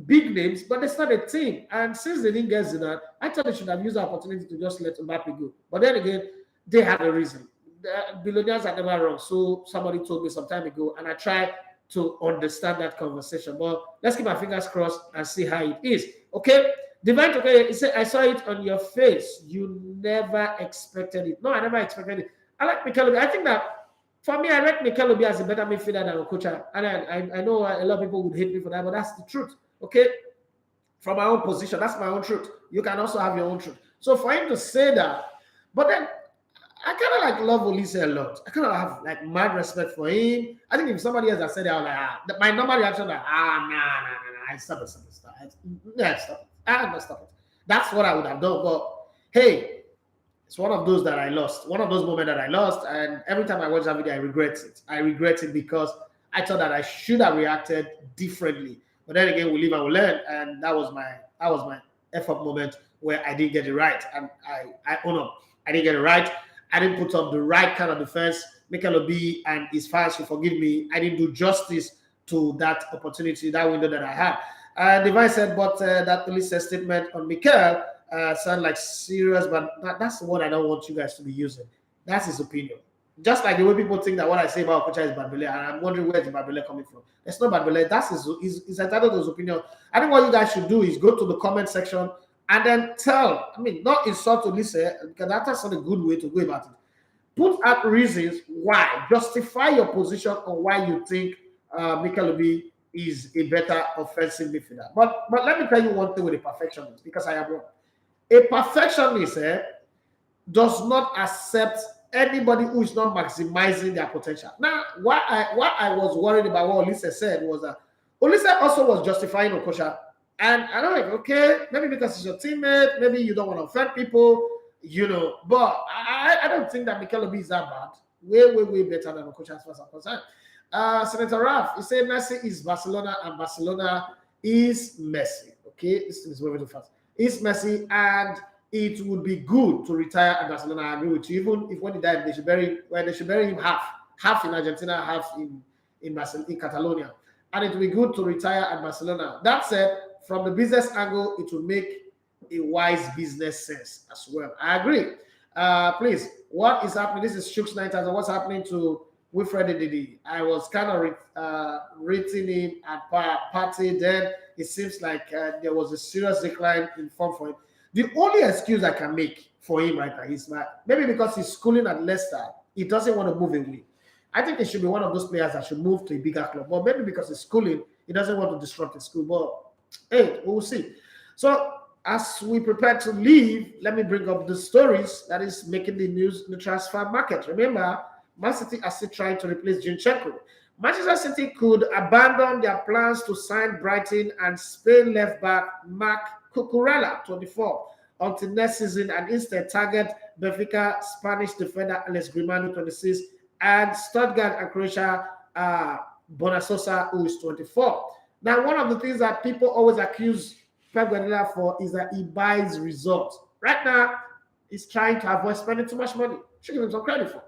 big names, but it's not a team. And since they didn't get Zidane, I thought they should have used the opportunity to just let Mbappe go. But then again, they had a reason. The billionaires are never wrong. So somebody told me some time ago, and I tried to understand that conversation. But let's keep our fingers crossed and see how it is. Okay. Divine, okay, he said, I saw it on your face. You never expected it. No, I never expected it. I like Mikel Obi. I think that for me, I like Mikel Obi as a better midfielder than Okocha. And I know a lot of people would hate me for that, but that's the truth. Okay? From my own position, that's my own truth. You can also have your own truth. So for him to say that, but then I kind of like love Olise a lot. I kind of have like mad respect for him. I think if somebody else had said that, I was like, my normal reaction like, nah, stop it. Yeah, stop it. I'm not stopping. That's what I would have done. But hey, it's one of those that I lost. One of those moments that I lost. And every time I watch that video, I regret it. I regret it because I thought that I should have reacted differently. But then again, we live and we learn. And that was my F-up moment where I didn't get it right. And I own up. I didn't get it right. I didn't put up the right kind of defense. Mikel Obi and his fans should forgive me. I didn't do justice to that opportunity, that window that I had. Divine said, but that police statement on Mikel sound like serious, but that's the one I don't want you guys to be using. That's his opinion. Just like the way people think that what I say about Okocha is bad belay, and I'm wondering where the bad belay coming from. It's not bad belay. That's his entitled to his opinion. I think what you guys should do is go to the comment section and then tell, I mean, not insult Olise, because that's not a good way to go about it. Put out reasons why, justify your position on why you think Mikel Obi is a better offensive midfielder. But let me tell you one thing with a perfectionist, because I am one. A perfectionist does not accept anybody who is not maximizing their potential. Now, what I was worried about what Olise said was that Olise also was justifying Okocha. And I don't like, okay, maybe because he's your teammate, maybe you don't want to offend people, but I don't think that Mikel Obi is that bad. Way better than Okocha as far as I'm concerned. Senator Raf, he said Messi is Barcelona and Barcelona is Messi. Okay, this is way too fast. It's Messi, and it would be good to retire at Barcelona. I agree with you. Even if when he died, they should bury him half in Argentina, half in Catalonia. And it would be good to retire at Barcelona. That said, from the business angle, it will make a wise business sense as well. I agree. Please, what is happening? This is Shooks 9000. What's happening to Wilfred Ndidi? I was kind of rating him at party. Then it seems like there was a serious decline in form for him. The only excuse I can make for him right now is maybe because he's schooling at Leicester, he doesn't want to move away. I think he should be one of those players that should move to a bigger club. But maybe because he's schooling, he doesn't want to disrupt his school. But hey, we'll see. So as we prepare to leave, let me bring up the stories that is making the news in the transfer market. Remember, Man City are still trying to replace Zinchenko. Manchester City could abandon their plans to sign Brighton and Spain left back Marc Cucurella, 24, until next season, and instead target Benfica Spanish defender Alex Grimaldo, 26, and Stuttgart and Croatia Borna Sosa, who is 24. Now, one of the things that people always accuse Pep Guardiola for is that he buys results. Right now, he's trying to avoid spending too much money. Should give him some credit for.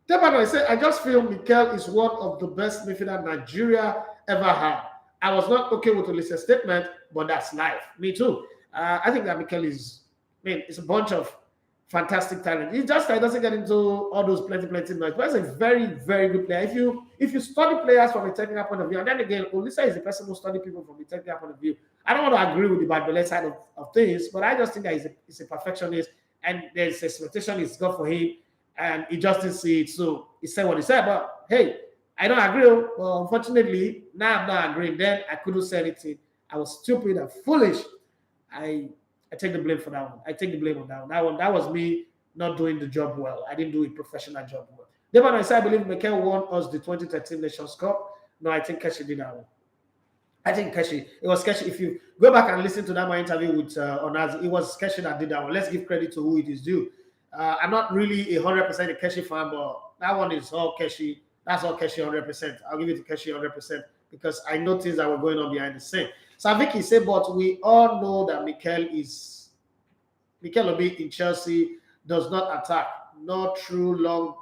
Tebano, I said, I just feel Mikel is one of the best midfielder Nigeria ever had. I was not okay with Olise's statement, but that's life. Me too. I think that Mikel it's a bunch of fantastic talent. He just doesn't get into all those plenty noise. But he's a very, very good player. If you study players from a technical point of view, and then again, Olise is the person who study people from a technical point of view. I don't want to agree with the Badbele side of things, but I just think that he's a perfectionist, and there's expectation is good for him, and he just didn't see it. So he said what he said, but hey, I don't agree. Well, unfortunately, now I'm not agreeing. Then I couldn't say anything. I was stupid and foolish. I take the blame for that one. I take the blame on that one. That was me not doing the job well. I didn't do a professional job well. Then when I said I believe Mikel won us the 2013 Nations Cup. No, I think Keshi did that one. I think Keshi. It was Keshi. If you go back and listen to my interview with Onazi, it was Keshi that did that one. Let's give credit to who it is due. I'm not really 100% a Keshi fan, but that one is all Keshi. That's all Keshi 100%. I'll give it to Keshi 100% because I know things that were going on behind the scene. So Vicky said, but we all know that Mikel Obi in Chelsea does not attack. No true long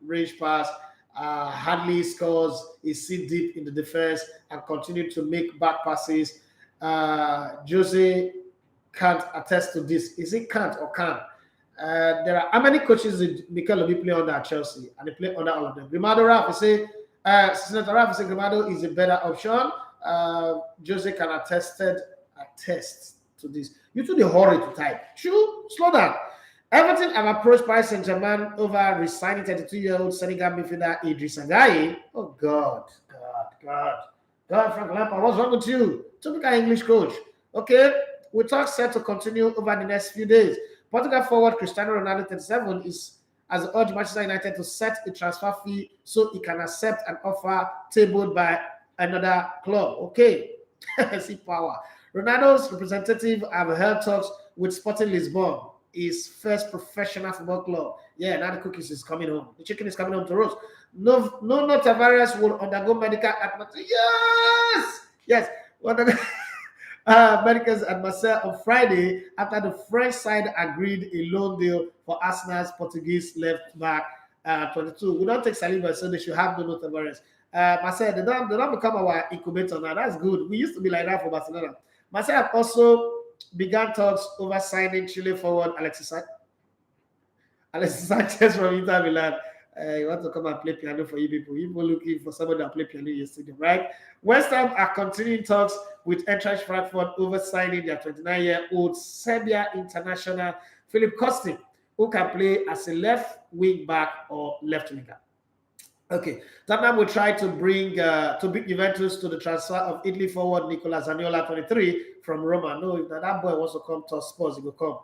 range pass. Hardly scores. He sits deep in the defense and continue to make back passes. Jose can't attest to this. Is it can't or can? There are how many coaches did Mikel Obi play under at Chelsea? And they play under all of them. Grimaldo Raf, Senator Raf say Grimaldo is a better option. Jose can attest to this. You two the hurry to type. Slow down. Everton have approached Paris St-Germain over resigning 32-year-old Senegal midfielder Idrissa Gueye. Oh God, Frank Lampard, what's wrong with you? Typical English coach. Okay, we talk set to continue over the next few days. Portugal forward Cristiano Ronaldo, 37, has urged Manchester United to set a transfer fee so he can accept an offer tabled by another club. Okay, see power. Ronaldo's representative have held talks with Sporting Lisbon, his first professional football club. Yeah, now the cookies is coming home. The chicken is coming home to roast. Nuno Tavares will undergo medical at Marseille. Yes. Medicals at Marseille on Friday after the French side agreed a loan deal for Arsenal's Portuguese left back 22. We don't take Saliba, so they should have Nuno Tavares. Marseille, they don't become our incubator now. That's good. We used to be like that for Barcelona. Marseille have also began talks over signing Chile forward Alexis Sanchez from Inter Milan. You want to come and play piano for you people. You people looking for somebody to play piano in your stadium, right? West Ham are continuing talks with Eintracht Frankfurt over signing their 29-year-old Serbia international Filip Kostic, who can play as a left wing back or left winger. Okay, Tottenham will try to bring to beat Juventus to the transfer of Italy forward Nicola Zaniolo, 23, from Roma. No, if that boy wants to come to Spurs, he will come.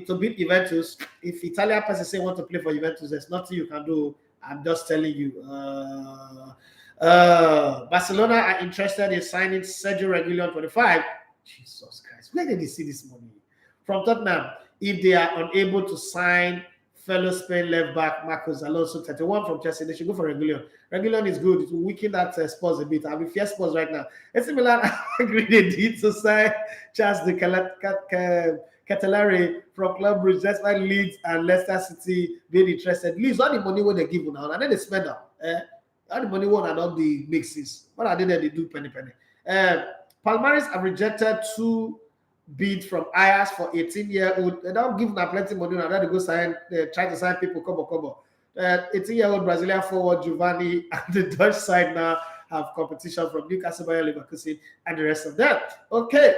To beat Juventus, if Italian person say want to play for Juventus, there's nothing you can do. I'm just telling you. Barcelona are interested in signing Sergio Reguilon, 25. Jesus Christ, where did they see this money? From Tottenham, if they are unable to sign fellow Spain left back Marcos Alonso, 31, from Chelsea, they should go for Reguilon. Reguilon is good. It will weaken that Spurs a bit. I'll be fair Spurs right now. AC Milan agree they did to sign Charles de Ketelare from Club Brugge. That's why Leeds and Leicester City being interested. Leeds, all the money what they give now, and then they spend them. All the money one and all the mixes. What are they there? They do penny. Palmares have rejected 2 bid from Ajax for 18-year-old. They don't give them plenty money now. They go sign, they try to sign people, come. 18-year-old Brazilian forward Giovani, and the Dutch side now have competition from Newcastle, Bayer Leverkusen, and the rest of them. Okay,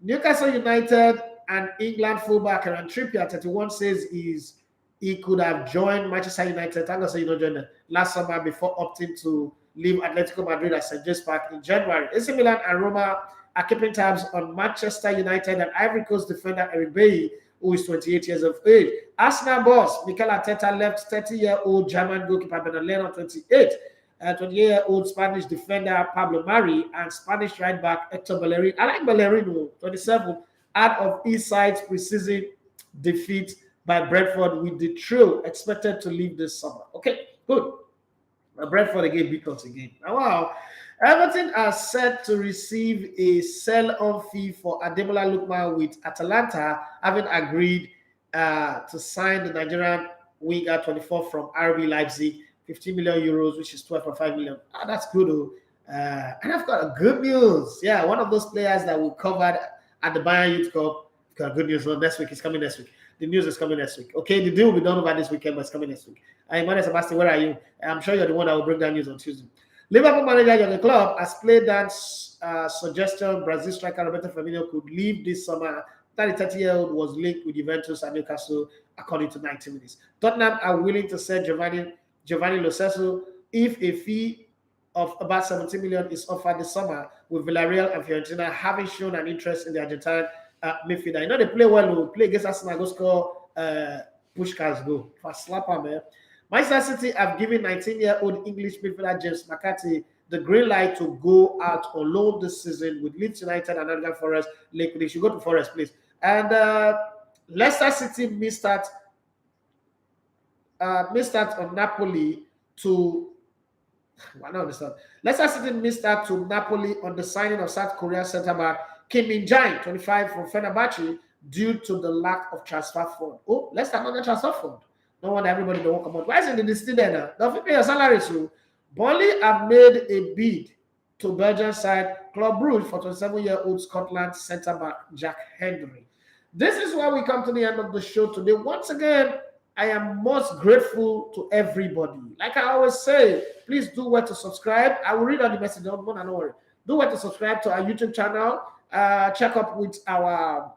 Newcastle United and England fullback Kieran Trippier, 31, says he could have joined Manchester United. Thank God, so you don't join them last summer before opting to leave Atletico Madrid at St. James Park in January. AC Milan and Roma are keeping tabs on Manchester United and Ivory Coast defender Eric Bailly, who is 28 years of age. Arsenal boss Mikel Arteta left 30-year-old German goalkeeper Benalena, 28, 28-year-old Spanish defender Pablo Mari, and Spanish right back Hector Bellerin. I like Bellerin, 27, out of East Side's preseason defeat by Brentford, with the trio expected to leave this summer. Okay, good. Brentford again beat us again. Wow. Everton are set to receive a sell-on fee for Ademola Lookman, with Atalanta having agreed to sign the Nigerian winger 24 from RB Leipzig, 15 million euros, which is 12.5 million. That's good. And I've got good news. Yeah, one of those players that we covered at the Bayern Youth Cup. Got good news. Next week, it's coming next week. The news is coming next week. Okay, the deal will be done over this weekend, but it's coming next week. Emmanuel Sebastian, where are you? I'm sure you're the one that will bring that news on Tuesday. Liverpool manager Jurgen Klopp has played that suggestion Brazil striker Roberto Firmino could leave this summer. That the 30-year-old was linked with Juventus and Newcastle, according to 90 minutes. Tottenham are willing to sell Giovani Lo Celso if a fee of about 17 million is offered this summer, with Villarreal and Fiorentina having shown an interest in the Argentine midfielder. You know they play well. Who play against Arsenal, go score Pushkas go. Fast slapper, man. Manchester City have given 19-year-old English midfielder James McCarthy the green light to go out on loan this season with Leeds United and Nottingham Forest. They should go to Forest, please. And Leicester City missed out on Napoli to. I don't understand. Leicester City missed out to Napoli on the signing of South Korean centre back Kim Min-jae, 25, from Fenerbahce, due to the lack of transfer fund. Oh, Leicester not the transfer fund. No wonder everybody don't come out. Why is it still there now? Don't pay your salary. So Burnley have made a bid to Belgian side Club Brugge for 27-year-old Scotland centre back Jack Hendry. This is why we come to the end of the show today. Once again, I am most grateful to everybody. Like I always say, please do well to subscribe. I will read all the messages. Don't worry. Do well to subscribe to our YouTube channel. Check up with our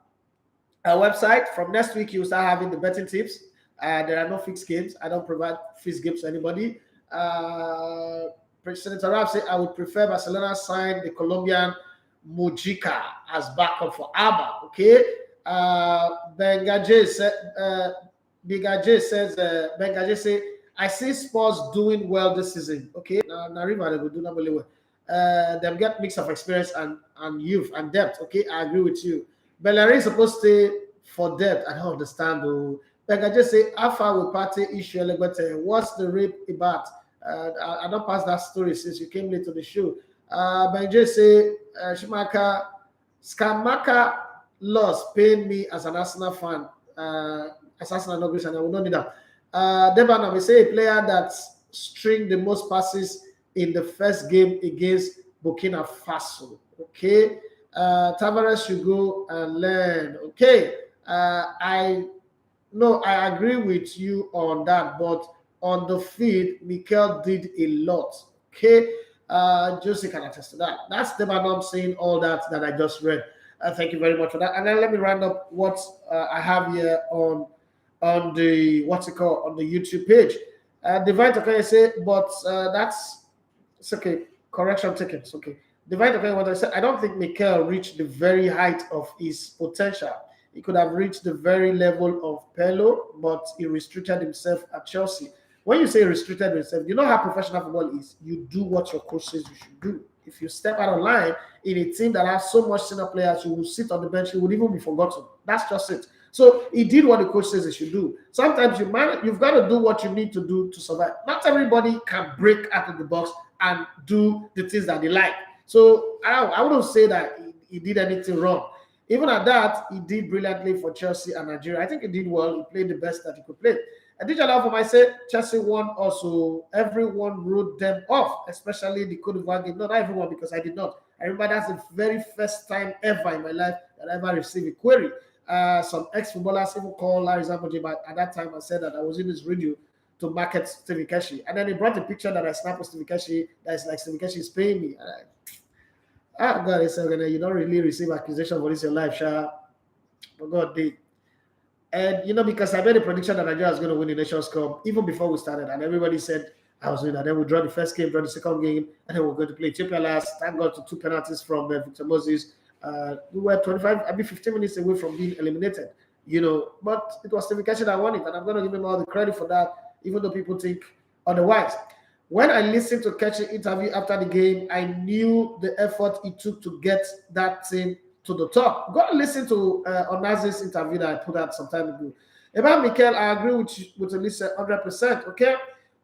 website. From next week, you'll start having the betting tips. There are no fixed games. I don't provide fixed games to anybody. President Arab said, I would prefer Barcelona sign the Colombian Mujica as backup for Alba. Okay. Bengaje says, I see Spurs doing well this season. Okay. Now River, they will do not really well. They've got mix of experience and youth and depth. Okay. I agree with you. Bellerin is supposed to stay for depth. I don't understand. Like I just say, Alpha will party issue. What's the rape about? I don't pass that story since you came late to the show. Benji say, Skamaka loss pain me as an Arsenal fan. As Arsenal no and I will not need that. Debana, we say a player that string the most passes in the first game against Burkina Faso. Okay. Tavares should go and learn. Okay. I agree with you on that, but on the field, Mikel did a lot. Okay, Josie can attest to that. That's the man I'm saying all that I just read. Thank you very much for that. And then let me round up what I have here on the what's it called on the YouTube page. Divine Tokai say, but that's it's okay. Correction taken. It's okay. Divine Tokai, what I said, I don't think Mikel reached the very height of his potential. He could have reached the very level of Pello, but he restricted himself at Chelsea. When you say restricted himself, you know how professional football is. You do what your coach says you should do. If you step out of line in a team that has so much senior players, you will sit on the bench, you would even be forgotten. That's just it. So he did what the coach says he should do. Sometimes you've got to do what you need to do to survive. Not everybody can break out of the box and do the things that they like. So I wouldn't say that he did anything wrong. Even at that, he did brilliantly for Chelsea and Nigeria. I think he did well. He played the best that he could play. And did allow for myself, Chelsea won also. Everyone wrote them off, especially the Cote d'Ivoire game. Not everyone, because I did not. I remember that's the very first time ever in my life that I ever received a query. Some ex-footballers even called Larry Zamboji, but at that time I said that I was in his radio to market Stevie Keshi. And then he brought a picture that I snapped with Stevie Keshi that is like Stevie Keshi is paying me. And God, he said, you don't really receive accusation for this in your life, Sha. But God did. And, because I made a prediction that Nigeria was going to win the Nations Cup even before we started. And everybody said I was winning. And then we draw the first game, draw the second game, and then we're going to play Ethiopia last. Thank God to 2 penalties from Victor Moses. We were 15 minutes away from being eliminated, But it was Stevie Keshi that won it. And I'm going to give him all the credit for that, even though people think otherwise. When I listened to Keshi interview after the game, I knew the effort it took to get that team to the top. Go and listen to Onazi's interview that I put out some time ago. About Mikel, I agree with Elisa 100%. Okay,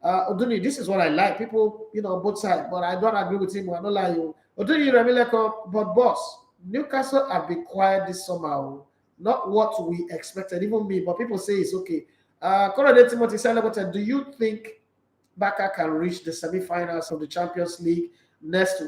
Oduni, this is what I like. People, on both sides, but I don't agree with him. I don't like you. Oduni Remileko, but boss, Newcastle have been quiet this summer. Not what we expected, even me. But people say it's okay. Corrade Timothy Salabota, do you think Barca can reach the semi-finals of the Champions League next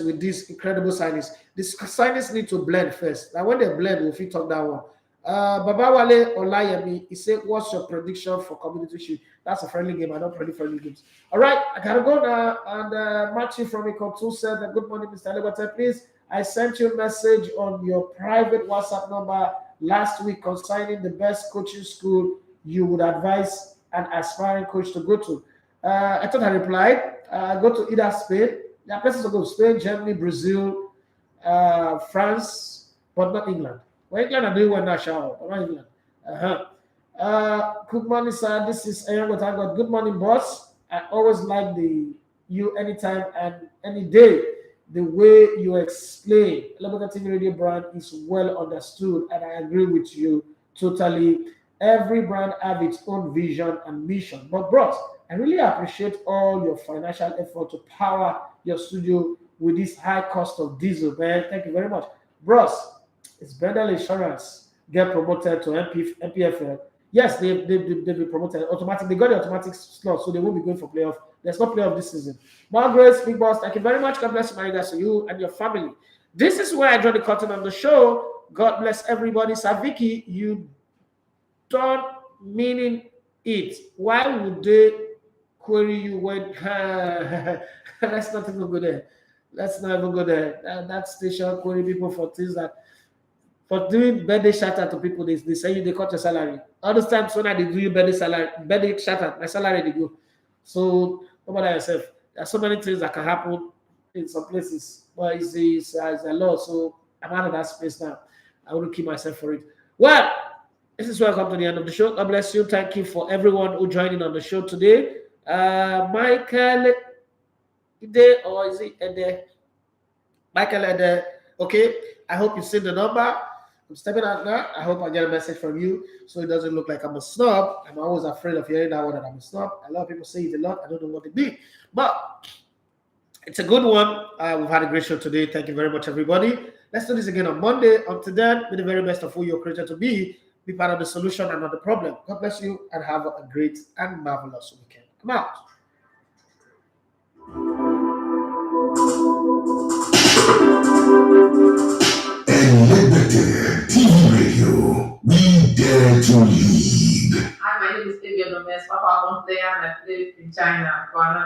with these incredible signings? These signings need to blend first. Now, when they blend, we'll talk that one. Babawale Olayemi, he said, what's your prediction for Community Shield? That's a friendly game. I don't predict friendly games. All right, I gotta go now. And Matthew from Ikotu said, good morning, Mr. Lebate. Please, I sent you a message on your private WhatsApp number last week concerning the best coaching school you would advise an aspiring coach to go to. I thought I replied, go to either Spain. There are places to go: Spain, Germany, Brazil, France, but not England. Well, England are doing well now, but not England. Good morning, sir. This is Aaron Gotangot. Good morning, boss. I always like you anytime and any day. The way you explain Lebota TV radio brand is well understood, and I agree with you totally. Every brand have its own vision and mission. But bros, I really appreciate all your financial effort to power your studio with this high cost of diesel, man. Thank you very much. Bros, it's Bendel Insurance get promoted to MPFL. Yes, they've been promoted automatically. They got the automatic slot, so they won't be going for playoff. There's no playoff this season. Margaret, big boss, thank you very much. God bless you, my guys, to you and your family. This is where I draw the curtain on the show. God bless everybody. Saviki, you don't meaning it. Why would they query you when let's not even go there. Let's not even go there. That station query people for things that for doing birthday shout out to people, they say you they cut your salary. All those times when I do you birthday shout out, my salary they go. So don't bother yourself. There are so many things that can happen in some places, but it's a lot. So I'm out of that space now. I want to keep myself for it. Well, this is where I come to the end of the show. God bless you. Thank you for everyone who joined in on the show today. Michael Ide, or is it Ede? Michael Ede. Okay. I hope you see the number. I'm stepping out now. I hope I get a message from you so it doesn't look like I'm a snob. I'm always afraid of hearing that one that I'm a snob. A lot of people say it a lot. I don't know what it means. But it's a good one. We've had a great show today. Thank you very much, everybody. Let's do this again on Monday. Until then, be the very best of who you're created to be. Be part of the solution and not the problem. God bless you and have a great and marvelous weekend. I'm out. Unlimited TV Radio. We dare to lead. Papa come play and I play in China for another